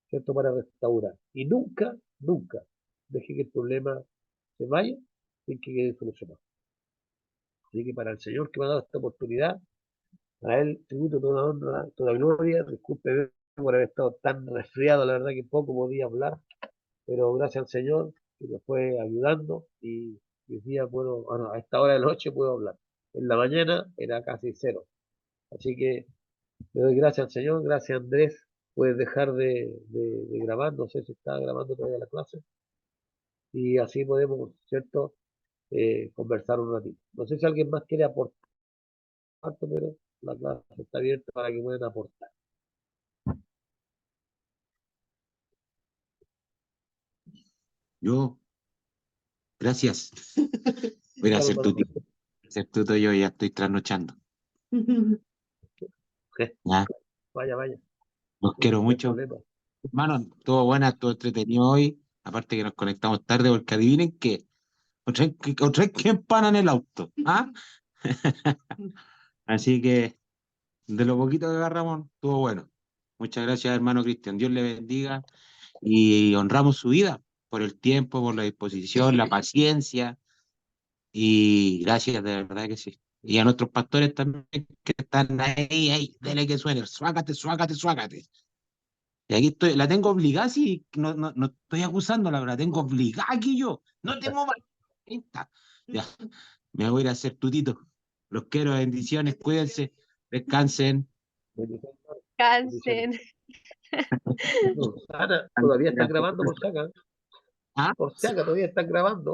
¿cierto?, para restaurar. Y nunca, nunca deje que el problema se vaya sin que quede solucionado. Así que para el Señor que me ha dado esta oportunidad, a Él tributo toda honra, toda gloria. Disculpe por haber estado tan resfriado, la verdad que poco podía hablar, pero gracias al Señor que me fue ayudando, y hoy día puedo, bueno, a esta hora de la noche puedo hablar. En la mañana era casi cero. Así que le doy gracias al Señor, gracias Andrés. Puedes dejar de grabar, no sé si está grabando todavía la clase, y así podemos, ¿cierto?, conversar un ratito. No sé si alguien más quiere aportar, pero la clase está abierta para que puedan aportar. Yo, gracias. Voy a Claro, hacer hermano. ser tuto, yo ya estoy trasnochando. Ya, Vaya, vaya, los no quiero hay mucho. problema. Hermano, todo bueno, todo entretenido hoy. Aparte que nos conectamos tarde, porque adivinen qué. Otra vez que empanan el auto. ¿Ah? Así que de lo poquito que agarramos, estuvo bueno. Muchas gracias, hermano Cristian. Dios le bendiga y honramos su vida por el tiempo, por la disposición, la paciencia, y gracias, de verdad que sí. Y a nuestros pastores también que están ahí, dele que suene, suácate, suácate, suácate. Y aquí estoy, la tengo obligada, sí, no estoy acusando, la tengo obligada aquí yo. No tengo más. Ahí está. Ya, me voy a ir a hacer tutito. Los quiero, bendiciones, cuídense, descansen. Bendiciones. Cansen. Ana, todavía están grabando por si acaso. ¿Ah? Por si acaso todavía están grabando.